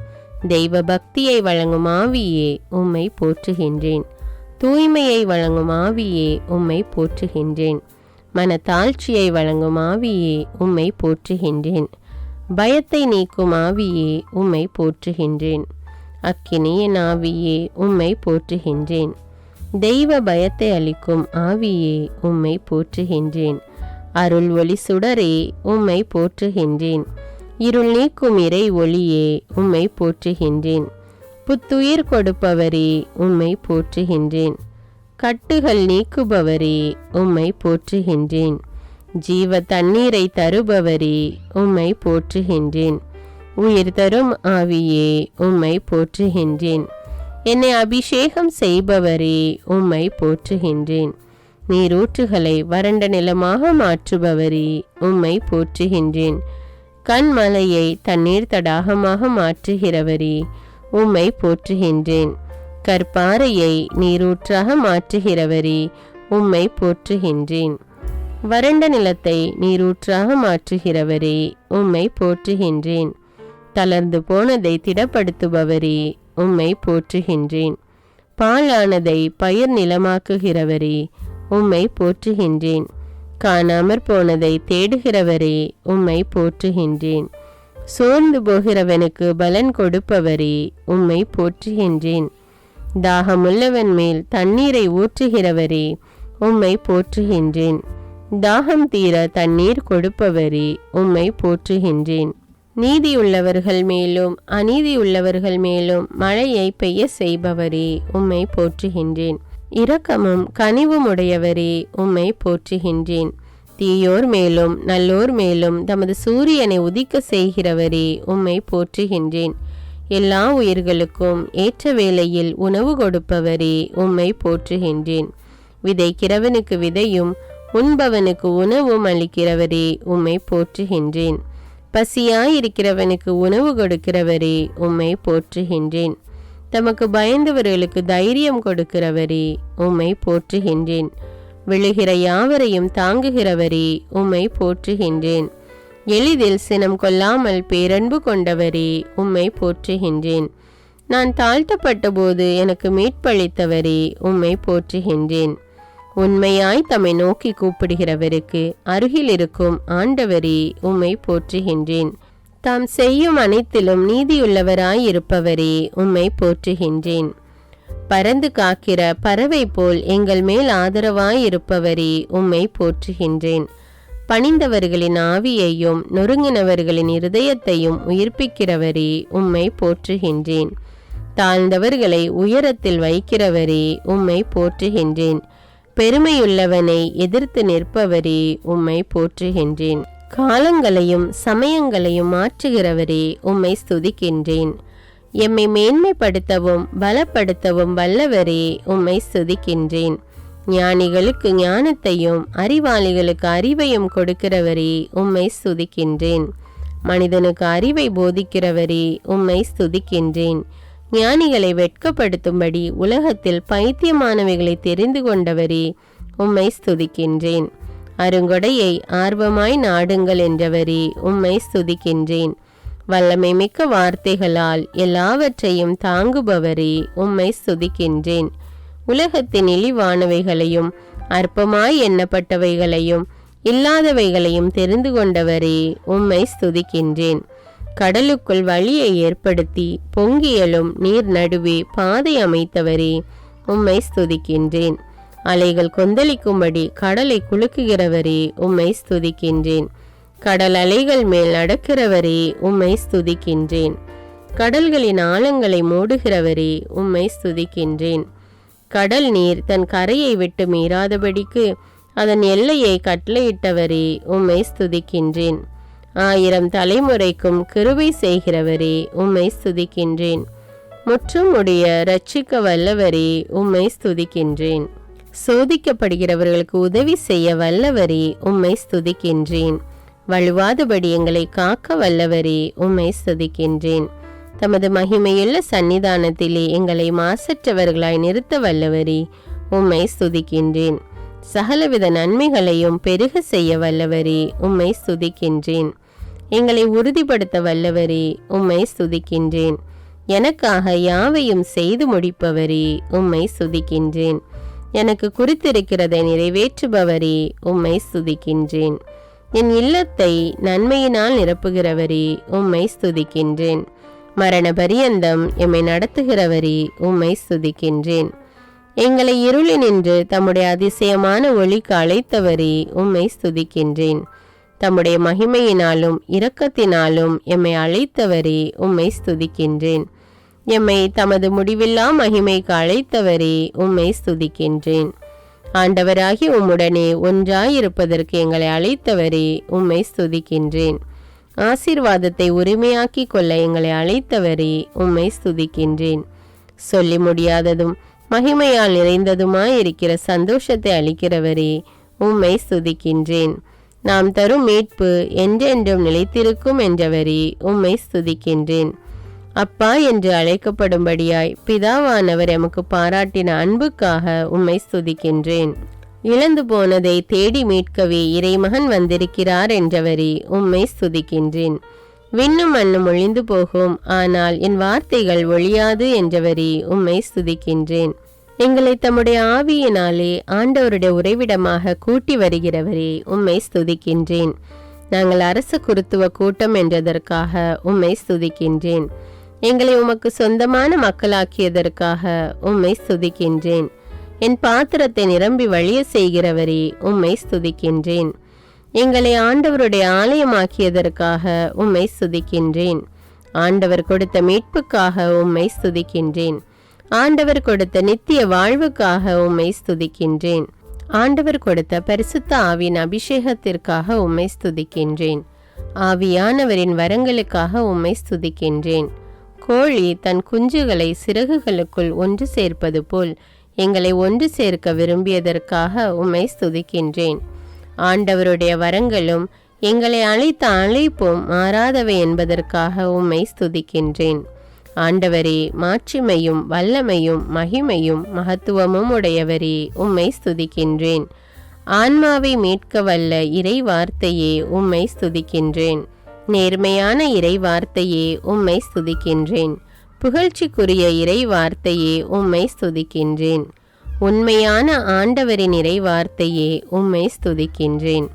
தெய்வ பக்தியை வழங்கும் ஆவியே உம்மை போற்றுகின்றேன். தூய்மையை வழங்கும் ஆவியே உம்மை போற்றுகின்றேன். மனத்தாழ்ச்சியை வழங்கும் ஆவியே உம்மை போற்றுகின்றேன். பயத்தை நீக்கும் ஆவியே உம்மை போற்றுகின்றேன். அக்கினியின் ஆவியே உம்மை போற்றுகின்றேன். தெய்வ பயத்தை அளிக்கும் ஆவியே உம்மை போற்றுகின்றேன். அருள் ஒளி சுடரே உம்மை போற்றுகின்றேன். இருள் நீக்கும் இறை ஒளியே உம்மை போற்றுகின்றேன். புத்துயிர் கொடுப்பவரே உம்மை போற்றுகின்றேன். கட்டுகள் நீக்குபவரே உம்மை போற்றுகின்றேன். ஜீவ தண்ணீரை தருபவரே உம்மை போற்றுகின்றேன். உயிர் தரும் ஆவியே உம்மை போற்றுகின்றேன். என்னை அபிஷேகம் செய்பவரே உம்மை போற்றுகின்றேன். நீரூற்றுகளை வறண்ட நிலமாக மாற்றுபவரே உம்மை போற்றுகின்றேன். கண்மலையை தண்ணீர் தடாகமாக மாற்றுகிறவரே உம்மை போற்றுகின்றேன். கற்பாறையை நீரூற்றாக மாற்றுகிறவரே உம்மை போற்றுகின்றேன். வறண்ட நிலத்தை நீரூற்றாக மாற்றுகிறவரே உம்மை போற்றுகின்றேன். தளர்ந்து போனதை திடப்படுத்துபவரே உம்மை போற்றுகின்றேன். பாழானதை பயிர் நிலமாக்குகிறவரே உம்மை போற்றுகின்றேன். காணாமற் போனதை தேடுகிறவரே உம்மை போற்றுகின்றேன். சோர்ந்து போகிறவனுக்கு பலன் கொடுப்பவரே உம்மை போற்றுகின்றேன். தாகமுள்ளவன் மேல் தண்ணீரை ஊற்றுகிறவரே உம்மை போற்றுகின்றேன். தாகம் தீர தண்ணீர் கொடுப்பவரே உம்மை போற்றுகின்றேன். நீதியுள்ளவர்கள் மேலும் அநீதியுள்ளவர்கள் மேலும் மழையை பெய்ய செய்பவரே உம்மை போற்றுகின்றேன். இரக்கமும் கனிவும் உடையவரே உம்மை போற்றுகின்றேன். தீயோர் மேலும் நல்லோர் மேலும் தமது சூரியனை உதிக்க செய்கிறவரே உம்மை போற்றுகின்றேன். எல்லா உயிர்களுக்கும் ஏற்ற வேளையில் உணவு கொடுப்பவரே உம்மை போற்றுகின்றேன். விதைக்கிறவனுக்கு விதையும் உண்பவனுக்கு உணவும் அளிக்கிறவரே உம்மை போற்றுகின்றேன். பசியாயிருக்கிறவனுக்கு உணவு கொடுக்கிறவரே உம்மை போற்றுகின்றேன். தமக்கு பயந்தவர்களுக்கு தைரியம் கொடுக்கிறவரே உம்மை போற்றுகின்றேன். விழுகிற யாவரையும் தாங்குகிறவரே உம்மை போற்றுகின்றேன். எளிதில் சினம் கொள்ளாமல் பேரன்பு கொண்டவரே உம்மை போற்றுகின்றேன். நான் தாழ்த்தப்பட்ட போது எனக்கு மீட்பளித்தவரே உம்மை போற்றுகின்றேன். உண்மையாய் தம்மை நோக்கி கூப்பிடுகிறவருக்கு அருகில் இருக்கும் ஆண்டவரே உம்மை போற்றுகின்றேன். தாம் செய்யும் அனைத்திலும் நீதியுள்ளவராய் இருப்பவரே உம்மை போற்றுகின்றேன். பறந்து காக்கிற பறவை போல் எங்கள் மேல் ஆதரவாய் இருப்பவரே உம்மை போற்றுகின்றேன். பணிந்தவர்களின் ஆவியையும் நொறுங்கினவர்களின் இருதயத்தையும் உயிர்ப்பிக்கிறவரே உம்மை போற்றுகின்றேன். தாழ்ந்தவர்களை உயரத்தில் வைக்கிறவரே உம்மை போற்றுகின்றேன். பெருமையுள்ளவனை எதிர்த்து நிற்பவரே உம்மை போற்றுகின்றேன். காலங்களையும் சமயங்களையும் மாற்றுகிறவரே உம்மை ஸ்துதிக்கின்றேன். எம்மை மேன்மைப்படுத்தவும் பலப்படுத்தவும் வல்லவரே உம்மை ஸ்துதிக்கின்றேன். ஞானிகளுக்கு ஞானத்தையும் அறிவாளிகளுக்கு அறிவையும் கொடுக்கிறவரே உம்மை ஸ்துதிக்கின்றேன். மனிதனுக்கு அறிவை போதிக்கிறவரே உம்மை ஸ்துதிக்கின்றேன். ஞானிகளை வெட்கப்படுத்தும்படி உலகத்தில் பைத்தியமானவைகளை தெரிந்து கொண்டவரே உம்மை ஸ்துதிக்கின்றேன். அருங்கொடையை ஆர்வமாய் நாடுங்கள் என்றவரே உம்மை ஸ்துதிக்கின்றேன். வல்லமை மிக்க வார்த்தைகளால் எல்லாவற்றையும் தாங்குபவரே உம்மை ஸ்துதிக்கின்றேன். உலகத்தின் இழிவானவைகளையும் அற்பமாய் எண்ணப்பட்டவைகளையும் இல்லாதவைகளையும் தெரிந்து கொண்டவரே உம்மை ஸ்துதிக்கின்றேன். கடலுக்குள் வழியை ஏற்படுத்தி பொங்கியலும் நீர் நடுவே பாதை அமைத்தவரே உம்மை ஸ்துதிக்கின்றேன். அலைகள் கொந்தளிக்கும்படி கடலை குலுக்குகிறவரே உம்மை ஸ்துதிக்கின்றேன். கடல் அலைகள் மேல் நடக்கிறவரே உம்மை ஸ்துதிக்கின்றேன். கடல்களின் ஆழங்களை மூடுகிறவரே உம்மை ஸ்துதிக்கின்றேன். கடல் நீர் தன் கரையை விட்டு மீறாதபடிக்கு அதன் எல்லையை கட்டளையிட்டவரே உம்மை ஸ்துதிக்கின்றேன். 1000 தலைமுறைக்கும் கிருபை செய்கிறவரே உம்மை ஸ்துதிக்கின்றேன். முற்றும் உடைய இரட்சிக்க வல்லவரே உம்மை ஸ்துதிக்கின்றேன். சோதிக்கப்படுகிறவர்களுக்கு உதவி செய்ய வல்லவரே உம்மை ஸ்துதிக்கின்றேன். வழுவாதபடி எங்களை காக்க வல்லவரே உம்மை ஸ்துதிக்கின்றேன். தமது மகிமையுள்ள சந்நிதானத்திலே எங்களை மாசற்றவர்களாய் நிறுத்த வல்லவரே, உம்மை ஸ்துதிக்கின்றேன். சகலவித நன்மைகளையும் பெருக செய்ய வல்லவரே, உம்மை ஸ்துதிக்கின்றேன். எங்களை உறுதிப்படுத்த வல்லவரே, உம்மை ஸ்துதிக்கின்றேன். எனக்காக யாவையும் செய்து முடிப்பவரே, உம்மை ஸ்துதிக்கின்றேன். எனக்கு குறித்திருக்கிறதை நிறைவேற்றுபவரே, உம்மை ஸ்துதிக்கின்றேன். என் இல்லத்தை நன்மையினால் நிரப்புகிறவரே, உம்மை ஸ்துதிக்கின்றேன். மரண பரியந்தம் எம்மை நடத்துகிறவரே, உம்மை ஸ்துதிக்கின்றேன். எங்களை இருளினின்று தம்முடைய அதிசயமான ஒளிக்கு அழைத்தவரே, உம்மை ஸ்துதிக்கின்றேன். தம்முடைய மகிமையினாலும் இரக்கத்தினாலும் எம்மை அழைத்தவரே, உம்மை ஸ்துதிக்கின்றேன். எம்மை தமது முடிவில்லா மகிமைக்கு அழைத்தவரே, உம்மை ஸ்துதிக்கின்றேன். ஆண்டவராகி உம்முடனே ஒன்றாயிருப்பதற்கு எங்களை அழைத்தவரே, உம்மை ஸ்துதிக்கின்றேன். ஆசீர்வாதத்தை உரிமையாக்கி கொள்ள எங்களை அழைத்தவரே, உம்மை ஸ்துதிக்கின்றேன். சொல்லி முடியாததும் மகிமையால் நிறைந்ததுமாயிருக்கிற சந்தோஷத்தை அளிக்கிறவரே, உம்மை ஸ்துதிக்கின்றேன். நாம் தரும் மீட்பு என்றென்றும் நிலைத்திருக்கும் என்றவரே, உம்மை ஸ்துதிக்கின்றேன். அப்பா என்று அழைக்கப்படும்படியாய் பிதாவானவர் எமக்கு பாராட்டின அன்புக்காக உம்மை ஸ்துதிக்கின்றேன். இழந்து போனதை தேடி மீட்கவே இறைமகன் வந்திருக்கிறார் என்றவரே, உம்மை ஸ்துதிக்கின்றேன். விண்ணும் மண்ணும் ஒழிந்து போகும், ஆனால் என் வார்த்தைகள் ஒழியாது என்றவரே, உம்மை ஸ்துதிக்கின்றேன். எங்களை தம்முடைய ஆவியினாலே ஆண்டவருடைய உறைவிடமாக கூட்டி வருகிறவரே, உம்மை ஸ்துதிக்கின்றேன். நாங்கள் அரச குருத்துவ கூட்டம் என்றதற்காக உம்மை ஸ்துதிக்கின்றேன். எங்களை உமக்கு சொந்தமான மக்களாக்கியதற்காக உம்மை ஸ்துதிக்கின்றேன். என் பாத்திரத்தை நிரம்பி வழிய செய்கிறவரே, உம்மை ஸ்துதிக்கின்றேன். எங்களை ஆண்டவருடைய ஆலயமாக்கியதற்காக உம்மை ஸ்துதிக்கின்றேன். ஆண்டவர் கொடுத்த மீட்புக்காக உம்மை ஸ்துதிக்கின்றேன். ஆண்டவர் கொடுத்த நித்திய வாழ்வுக்காக உம்மை ஸ்துதிக்கின்றேன். ஆண்டவர் கொடுத்த பரிசுத்த ஆவியின் அபிஷேகத்திற்காக உம்மை ஸ்துதிக்கின்றேன். ஆவியானவரின் வரங்களுக்காக உம்மை ஸ்துதிக்கின்றேன். கோழி தன் குஞ்சுகளை சிறகுகளுக்குள் ஒன்று சேர்ப்பது போல் எங்களை ஒன்று சேர்க்க விரும்பியதற்காக உம்மை ஸ்துதிக்கின்றேன். ஆண்டவருடைய வரங்களும் எங்களை அழைத்த அழைப்பும் மாறாதவை என்பதற்காக உம்மை ஸ்துதிக்கின்றேன். ஆண்டவரே, மாட்சிமையும் வல்லமையும் மகிமையும் மகத்துவமும் உடையவரே, உம்மை ஸ்துதிக்கின்றேன். ஆன்மாவை மீட்க வல்ல இறை வார்த்தையே, உம்மை ஸ்துதிக்கின்றேன். நேர்மையான இறை வார்த்தையே, உம்மை ஸ்துதிக்கின்றேன். புகழ்ச்சிக்குரிய இறை வார்த்தையே, உம்மை ஸ்துதிக்கின்றேன். உண்மையான ஆண்டவரின் இறை வார்த்தையே, உம்மை ஸ்துதிக்கின்றேன்.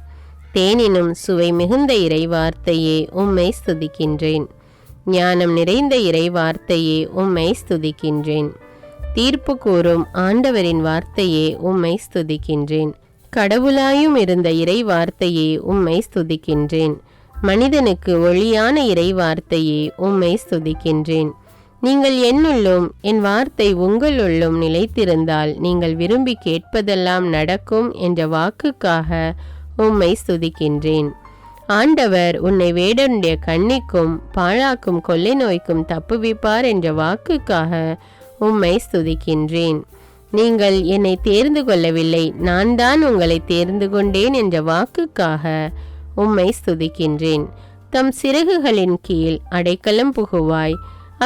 தேனினும் சுவை மிகுந்த இறை வார்த்தையே, உம்மை ஸ்துதிக்கின்றேன். ஞானம் நிறைந்த இறை வார்த்தையே, உம்மை ஸ்துதிக்கின்றேன். தீர்ப்பு கூறும் ஆண்டவரின் வார்த்தையே, உம்மை ஸ்துதிக்கின்றேன். கடவுளாயும் இருந்த இறை வார்த்தையே, உம்மை ஸ்துதிக்கின்றேன். மனிதனுக்கு ஒளியான இறை வார்த்தையே, உம்மை ஸ்துதிக்கின்றேன். நீங்கள் என்னுள்ளும் என் வார்த்தை உங்களுள்ளும் நிலைத்திருந்தால் நீங்கள் விரும்பி கேட்பதெல்லாம் நடக்கும் என்ற வாக்குக்காக உம்மை ஸ்துதிக்கின்றேன். ஆண்டவர் உன்னை வேடனுடைய கண்ணிக்கும் பாழாக்கும் கொள்ளை நோய்க்கும் தப்புவிப்பார் என்ற வாக்குக்காக உம்மை ஸ்துதிக்கின்றேன். நீங்கள் என்னை தேர்ந்து கொள்ளவில்லை, நான் தான் உங்களை தேர்ந்து கொண்டேன் என்ற வாக்குக்காக உம்மை ஸ்துதிக்கின்றேன். தம் சிறகுகளின் கீழ் அடைக்கலம் புகுவாய்,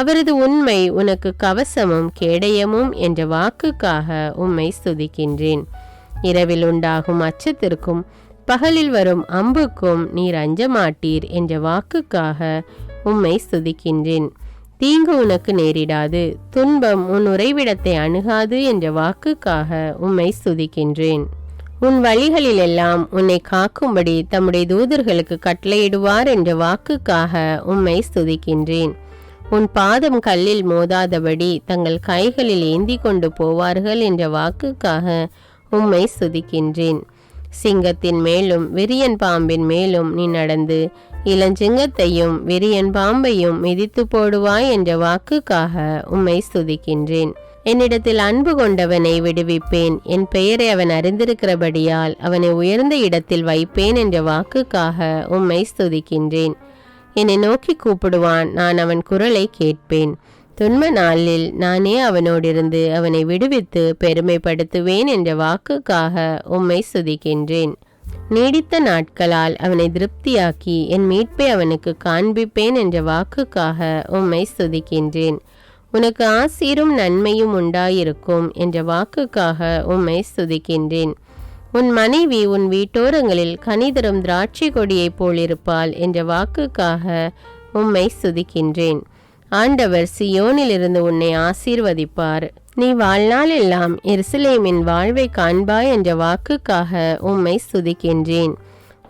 அவரது உண்மை உனக்கு கவசமும் கேடயமும் என்ற வாக்குக்காக உம்மை ஸ்துதிக்கின்றேன். இரவில் உண்டாகும் அச்சத்திற்கும் பகலில் வரும் அம்புக்கும் நீர் அஞ்ச மாட்டீர் என்ற வாக்குக்காக உம்மை ஸ்துதிக்கின்றேன். தீங்கு உனக்கு நேரிடாது, துன்பம் உன் உறைவிடத்தை அணுகாது என்ற வாக்குக்காக உம்மை ஸ்துதிக்கின்றேன். உன் வழிகளிலெல்லாம் உன்னை காக்கும்படி தம்முடைய தூதர்களுக்கு கட்டளையிடுவார் என்ற வாக்குக்காக உம்மை ஸ்துதிக்கின்றேன். உன் பாதம் கல்லில் மோதாதபடி தங்கள் கைகளில் ஏந்தி கொண்டு போவார்கள் என்ற வாக்குக்காக உம்மை ஸ்துதிக்கின்றேன். சிங்கத்தின் மேலும் விரியன் பாம்பின் மேலும் நீ நடந்து இளஞ்சிங்கத்தையும் விரியன் பாம்பையும் மிதித்து போடுவாய் என்ற வாக்குக்காக உம்மை ஸ்துதிக்கின்றேன். என்னிடத்தில் அன்பு கொண்டவனை விடுவிப்பேன், என் பெயரை அவன் அறிந்திருக்கிறபடியால் அவனை உயர்ந்த இடத்தில் வைப்பேன் என்ற வாக்குக்காக உம்மை ஸ்துதிக்கின்றேன். என்னை நோக்கி கூப்பிடுவான், நான் அவன் குரலை கேட்பேன். துன்ப நாளில் நானே அவனோடிருந்து அவனை விடுவித்து பெருமைப்படுத்துவேன் என்ற வாக்குக்காக உம்மை ஸ்துதிக்கின்றேன். நீடித்த நாட்களால் அவனை திருப்தியாக்கி என் மீட்பை அவனுக்கு காண்பிப்பேன் என்ற வாக்குக்காக உம்மை ஸ்துதிக்கின்றேன். உனக்கு ஆசீரும் நன்மையும் உண்டாயிருக்கும் என்ற வாக்குக்காக உம்மை ஸ்துதிக்கின்றேன். உன் மனைவி உன் வீட்டோரங்களில் கனிதரும் திராட்சை கொடியைப் போலிருப்பாள் என்ற வாக்குக்காக உம்மை ஸ்துதிக்கின்றேன். ஆண்டவர் சியோனிலிருந்து உன்னை ஆசீர்வதிப்பார். நீ வாழ்நாள் எல்லாம் எருசலேமின் வாழ்வை காண்பாய் என்ற வாக்குக்காக உம்மை ஸ்துதிக்கின்றேன்.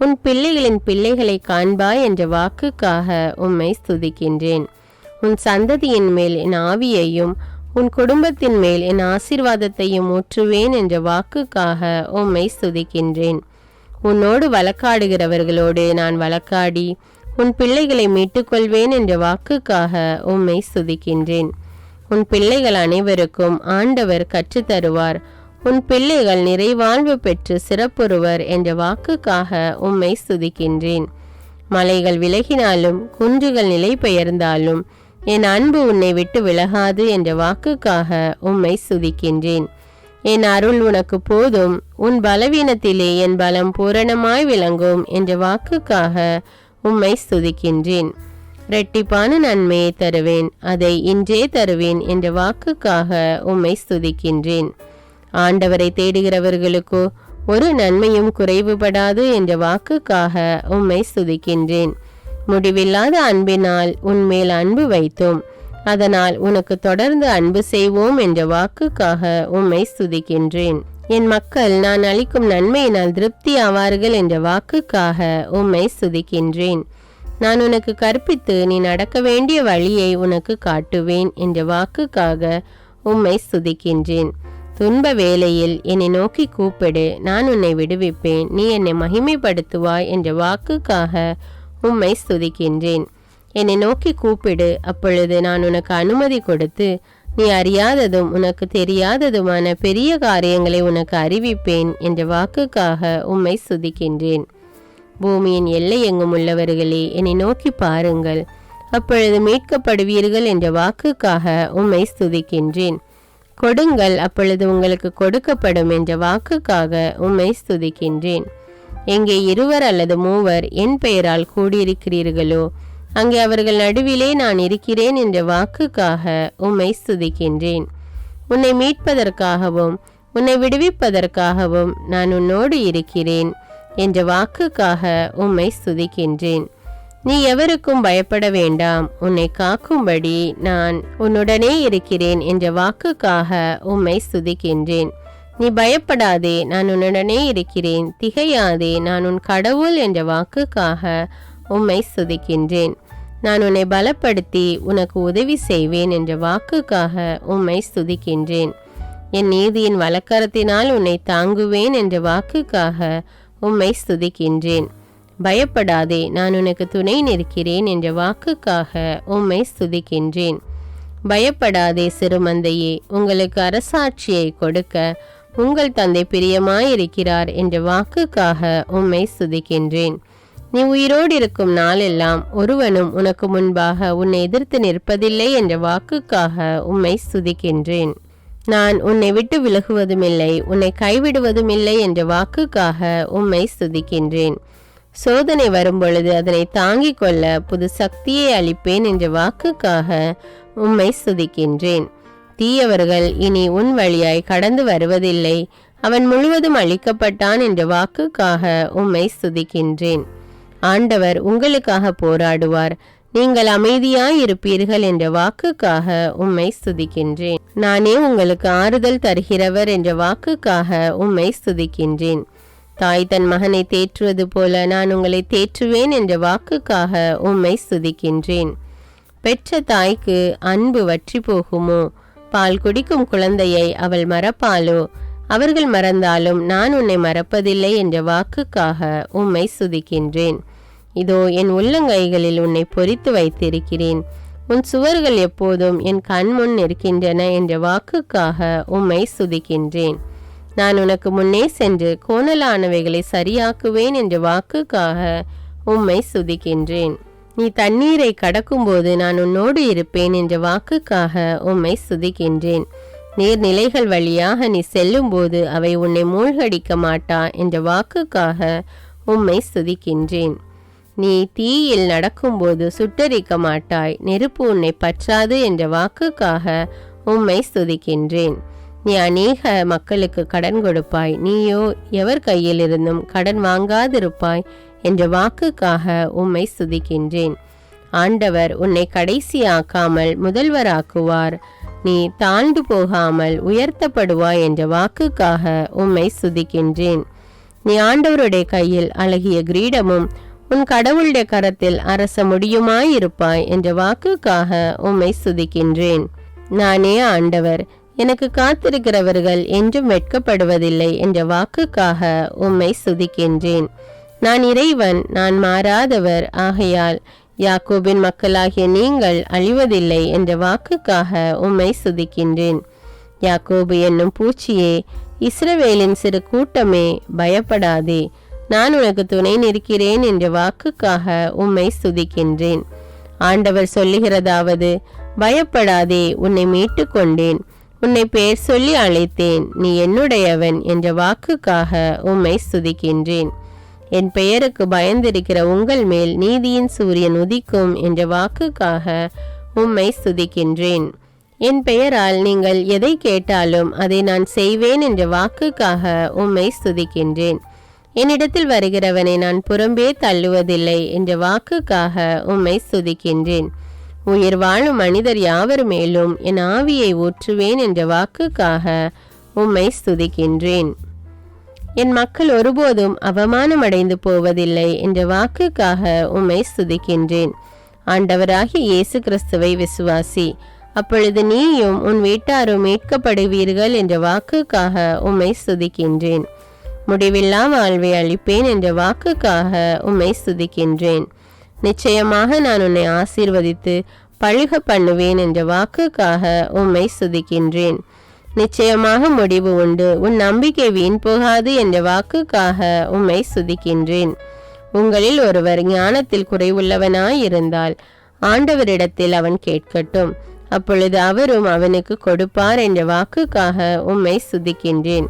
உன் பிள்ளைகளின் பிள்ளைகளை காண்பாய் என்ற வாக்குக்காக உம்மை ஸ்துதிக்கின்றேன். உன் சந்ததியின் மேல் என் ஆவியையும் உன் குடும்பத்தின் மேல் என் ஆசீர்வாதத்தையும் ஊற்றுவேன் என்ற வாக்குக்காக உம்மை ஸ்துதிக்கின்றேன். உன்னோடு வழக்காடுகிறவர்களோடு நான் வழக்காடி உன் பிள்ளைகளை மீட்டுக்கொள்வேன் என்ற வாக்குக்காக உம்மை ஸ்துதிக்கின்றேன். உன் பிள்ளைகள் அனைவருக்கும் ஆண்டவர் கற்றுத்தருவார். உன் பிள்ளைகள் நிறைவாழ்வு பெற்று சிறப்புறுவர் என்ற வாக்குக்காக உம்மை ஸ்துதிக்கின்றேன். மலைகள் விலகினாலும் குன்றுகள் நிலை பெயர்ந்தாலும் என் அன்பு உன்னை விட்டு விலகாது என்ற வாக்குக்காக உம்மை ஸ்துதிக்கின்றேன். என் அருள் உனக்கு போதும், உன் பலவீனத்திலே என் பலம் பூரணமாய் விளங்கும் என்ற வாக்குக்காக உம்மை ஸ்துதிக்கின்றேன். இரட்டிப்பான நன்மையை தருவேன், அதை இன்றே தருவேன் என்ற வாக்குக்காக உம்மை ஸ்துதிக்கின்றேன். ஆண்டவரை தேடுகிறவர்களுக்கோ ஒரு நன்மையும் குறைவுபடாது என்ற வாக்குக்காக உம்மை ஸ்துதிக்கின்றேன். முடிவில்லாத அன்பினால் உன்மேல் அன்பு வைத்தோம், அதனால் உனக்கு தொடர்ந்து அன்பு செய்வோம் என்ற வாக்குக்காக உம்மை ஸ்துதிக்கின்றேன். என் மக்கள் நான் அளிக்கும் நன்மையினால் திருப்தி ஆவார்கள் என்ற வாக்குக்காக உம்மை ஸ்துதிக்கின்றேன். நான் உனக்கு கற்பித்து நீ நடக்க வேண்டிய வழியை உனக்கு காட்டுவேன் என்ற வாக்குக்காக உம்மை ஸ்துதிக்கின்றேன். துன்ப வேளையில் என்னை நோக்கி கூப்பிடு, நான் உன்னை விடுவிப்பேன், நீ என்னை மகிமைப்படுத்துவாய் என்ற வாக்குக்காக உம்மை ஸ்துதிக்கின்றேன். என்னை நோக்கி கூப்பிடு, அப்பொழுது நான் உனக்கு அனுமதி கொடுத்து நீ அறியாததும் உனக்கு தெரியாததுமான பெரிய காரியங்களை உனக்கு அறிவிப்பேன் என்ற வாக்குக்காக உம்மை ஸ்துதிக்கின்றேன். பூமியின் எல்லை எங்கும் உள்ளவர்களே என்னை நோக்கி பாருங்கள், அப்பொழுது மீட்கப்படுவீர்கள் என்ற வாக்குக்காக உம்மை ஸ்துதிக்கின்றேன். கொடுங்கள், அப்பொழுது உங்களுக்கு கொடுக்கப்படும் என்ற வாக்குக்காக உம்மை ஸ்துதிக்கின்றேன். எங்கே 2 அல்லது 3 என் பெயரால் கூடியிருக்கிறீர்களோ அங்கே அவர்கள் நடுவிலே நான் இருக்கிறேன் என்ற வாக்குக்காக உம்மை ஸ்துதிக்கின்றேன். உன்னை மீட்பதற்காகவும் உன்னை விடுவிப்பதற்காகவும் நான் உன்னோடு இருக்கிறேன் என்ற வாக்குக்காக உம்மை ஸ்துதிக்கின்றேன். நீ எவருக்கும் பயப்பட வேண்டாம், உன்னை காக்கும்படி நான் உன்னுடனே இருக்கிறேன் என்ற வாக்குக்காக உம்மை ஸ்துதிக்கின்றேன். நீ பயப்படாதே, நான் உன்னுடனே இருக்கிறேன், திகையாதே, நான் உன் கடவுள் என்ற வாக்குக்காக உம்மை ஸ்துதிக்கின்றேன். நான் உன்னை பலப்படுத்தி உனக்கு உதவி செய்வேன் என்ற வாக்குக்காக உம்மை ஸ்துதிக்கின்றேன். என் நீதியின் வலக்கரத்தினால் உன்னை தாங்குவேன் என்ற வாக்குக்காக உம்மை ஸ்துதிக்கின்றேன். பயப்படாதே, நான் உனக்கு துணை நிற்கிறேன் என்ற வாக்குக்காக உம்மை ஸ்துதிக்கின்றேன். பயப்படாதே சிறுமந்தையே, உங்களுக்கு அரசாட்சியை கொடுக்க உங்கள் தந்தை பிரியமாயிருக்கிறார் என்ற வாக்குக்காக உம்மை ஸ்துதிக்கின்றேன். நீ உயிரோடு இருக்கும் நாளெல்லாம் ஒருவனும் உனக்கு முன்பாக உன்னை எதிர்த்து நிற்பதில்லை என்ற வாக்குக்காக உம்மை ஸ்துதிக்கின்றேன். நான் உன்னை விட்டு விலகுவதுமில்லை, உன்னை கைவிடுவதுமில்லை என்ற வாக்குக்காக உம்மை ஸ்துதிக்கின்றேன். சோதனை வரும்பொழுது அதனை தாங்கிக் கொள்ள புது சக்தியை அளிப்பேன் என்ற வாக்குக்காக உம்மை ஸ்துதிக்கின்றேன். தீயவர்கள் இனி உன் வழியாய் கடந்து வருவதில்லை, அவன் முழுவதும் அழிக்கப்பட்டான் என்ற வாக்குக்காக உம்மை ஸ்துதிக்கின்றேன். ஆண்டவர் உங்களுக்காக போராடுவார், நீங்கள் அமைதியாய் இருப்பீர்கள் என்ற வாக்குக்காக உம்மை ஸ்துதிக்கின்றேன். நானே உங்களுக்கு ஆறுதல் தருகிறவர் என்ற வாக்குக்காக உம்மை ஸ்துதிக்கின்றேன். தாய் தன் மகனை தேற்றுவது போல நான் உங்களை தேற்றுவேன் என்ற வாக்குக்காக உம்மை ஸ்துதிக்கின்றேன். பெற்ற தாய்க்கு அன்பு வற்றி போகுமோ? பால் குடிக்கும் குழந்தையை அவள் மறப்பாளோ? அவர்கள் மறந்தாலும் நான் உன்னை மறப்பதில்லை என்ற வாக்குக்காக உம்மை ஸ்துதிக்கின்றேன். இதோ என் உள்ளங்கைகளில் உன்னை பொறித்து வைத்திருக்கிறேன், உன் சுவர்கள் எப்போதும் என் கண்முன் இருக்கின்றன என்ற வாக்குக்காக உம்மை ஸ்துதிக்கின்றேன். நான் உனக்கு முன்னே சென்று கோணலானவைகளை சரியாக்குவேன் என்ற வாக்குக்காக உம்மை ஸ்துதிக்கின்றேன். நீ தண்ணீரை கடக்கும்போது நான் உன்னோடு இருப்பேன் என்ற வாக்குக்காக உம்மை ஸ்துதிக்கின்றேன். நீர்நிலைகள் வழியாக நீ செல்லும்போது அவை உன்னை மூழ்கடிக்க மாட்டா என்ற வாக்குக்காக உம்மை ஸ்துதிக்கின்றேன். நீ தீயில் நடக்கும்போது சுட்டரிக்க மாட்டாய், நெருப்பு உன்னை பற்றாது என்ற வாக்குக்காக உம்மை ஸ்துதிக்கின்றேன். நீ அநேக மக்களுக்கு கடன் கொடுப்பாய், நீயோ எவர் கையிலிருந்தும் கடன் வாங்காதிருப்பாய் என்ற வாக்குக்காக உம்மை ஸ்துதிக்கின்றேன். ஆண்டவர் உன்னை கடைசியாக்காமல் முதல்வராக்குவார், நீ தாழ்ந்து போகாமல் உயர்த்தப்படுவாய் என்ற வாக்குக்காக உம்மை ஸ்துதிக்கின்றேன். நீ ஆண்டவருடைய கையில் அழகிய கிரீடமும் உன் கடவுளுடைய கரத்தில் அரச முடியுமாயிருப்பாய் என்ற வாக்குக்காக உம்மை ஸ்துதிக்கின்றேன். நானே ஆண்டவர், எனக்கு காத்திருக்கிறவர்கள் என்றும் வெட்கப்படுவதில்லை என்ற வாக்குக்காக உம்மை ஸ்துதிக்கின்றேன். நான் இறைவன், நான் மாறாதவர், ஆகையால் யாக்கோபின் மக்களாகிய நீங்கள் அழிவதில்லை என்ற வாக்குக்காக உம்மை ஸ்துதிக்கின்றேன். யாக்கோபு என்னும் பூச்சியே, இஸ்ரவேலின் சிறு கூட்டமே, பயப்படாதே, நான் உனக்கு துணை நிற்கிறேன் என்ற வாக்குக்காக உம்மை ஸ்துதிக்கின்றேன். ஆண்டவர் சொல்லுகிறதாவது, பயப்படாதே, உன்னை மீட்டு கொண்டேன், உன்னை பெயர் சொல்லி அழைத்தேன், நீ என்னுடையவன் என்ற வாக்குக்காக உம்மை ஸ்துதிக்கின்றேன். என் பெயருக்கு பயந்திருக்கிற உங்கள் மேல் நீதியின் சூரியன் உதிக்கும் என்ற வாக்குக்காக உம்மை ஸ்துதிக்கின்றேன். என் பெயரால் நீங்கள் எதை கேட்டாலும் அதை நான் செய்வேன் என்ற வாக்குக்காக உம்மை ஸ்துதிக்கின்றேன். என்னிடத்தில் வருகிறவனை நான் புறம்பே தள்ளுவதில்லை என்ற வாக்குக்காக உம்மை ஸ்துதிக்கின்றேன். உயிர் வாழும் மனிதர் யாவர் மேலும் என் ஆவியை ஊற்றுவேன் என்ற வாக்குக்காக உம்மை ஸ்துதிக்கின்றேன். என் மக்கள் ஒருபோதும் அவமானமடைந்து போவதில்லை என்ற வாக்குக்காக உம்மை ஸ்துதிக்கின்றேன். ஆண்டவராகிய இயேசு கிறிஸ்துவை விசுவாசி, அப்பொழுது நீயும் உன் வீட்டாரும் மீட்கப்படுவீர்கள் என்ற வாக்குக்காக உம்மை ஸ்துதிக்கின்றேன். முடிவில்லா வாழ்வை அளிப்பேன் என்ற வாக்குக்காக உம்மை ஸ்துதிக்கின்றேன். நிச்சயமாக நான் உன்னை ஆசீர்வதித்து பழுக பண்ணுவேன் என்ற வாக்குக்காக உம்மை ஸ்துதிக்கின்றேன். நிச்சயமாக முடிவு உண்டு, உன் நம்பிக்கை வீண் போகாது என்ற வாக்குக்காக உம்மை ஸ்துதிக்கின்றேன். உங்களில் ஒருவர் ஞானத்தில் குறைவுள்ளவனாயிருந்தால் ஆண்டவரிடத்தில் அவன் கேட்கட்டும், அப்பொழுது அவரும் அவனுக்கு கொடுப்பார் என்ற வாக்குக்காக உம்மை ஸ்துதிக்கின்றேன்.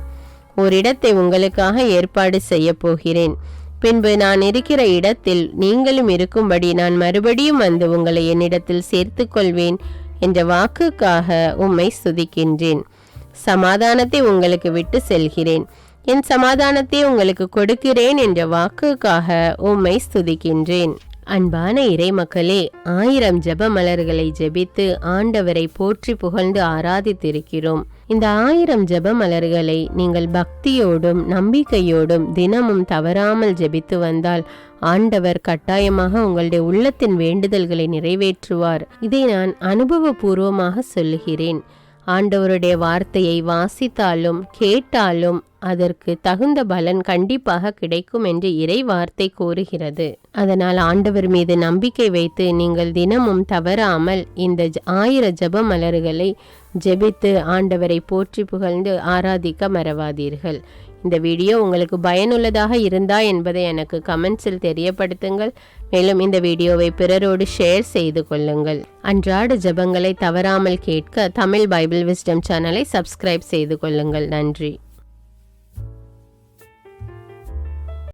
ஓரிடத்தை உங்களுக்காக ஏற்பாடு செய்ய போகிறேன், பின்பு நான் இருக்கிற இடத்தில் நீங்களும் இருக்கும்படி நான் மறுபடியும் வந்து உங்களை என்னிடத்தில் சேர்த்து கொள்வேன் என்ற வாக்குக்காக உம்மை ஸ்துதிக்கின்றேன். சமாதானத்தை உங்களுக்கு விட்டு செல்கிறேன், என் சமாதானத்தை உங்களுக்கு கொடுக்கிறேன் என்ற வாக்குக்காக உம்மை ஸ்துதிக்கின்றேன். அன்பான இறை மக்களே, 1000 ஜெப மலர்களை ஜெபித்து ஆண்டவரை போற்றி புகழ்ந்து ஆராதித்திருக்கிறோம். இந்த 1000 ஜெப மலர்களை நீங்கள் பக்தியோடும் நம்பிக்கையோடும் தினமும் தவறாமல் ஜெபித்து வந்தால் ஆண்டவர் கட்டாயமாக உங்களுடைய உள்ளத்தின் வேண்டுதல்களை நிறைவேற்றுவார். இதை நான் அனுபவபூர்வமாக சொல்லுகிறேன். ஆண்டவருடைய வார்த்தையை வாசித்தாலும் கேட்டாலும் அதற்கு தகுந்த பலன் கண்டிப்பாக கிடைக்கும் என்று இறை வார்த்தை கூறுகிறது. அதனால் ஆண்டவர் மீது நம்பிக்கை வைத்து நீங்கள் தினமும் தவறாமல் இந்த 1000 ஜெப மலர்களை ஜெபித்து ஆண்டவரை போற்றி புகழ்ந்து ஆராதிக்க மறவாதீர்கள். இந்த வீடியோ உங்களுக்கு பயனுள்ளதாக இருந்தா என்பதை எனக்கு கமெண்ட்ஸில் தெரியப்படுத்துங்கள். மேலும் இந்த வீடியோவை பிறரோடு ஷேர் செய்து கொள்ளுங்கள். அன்றாட ஜெபங்களை தவறாமல் கேட்க தமிழ் பைபிள் விஸ்டம் சேனலை சப்ஸ்கிரைப் செய்து கொள்ளுங்கள். நன்றி.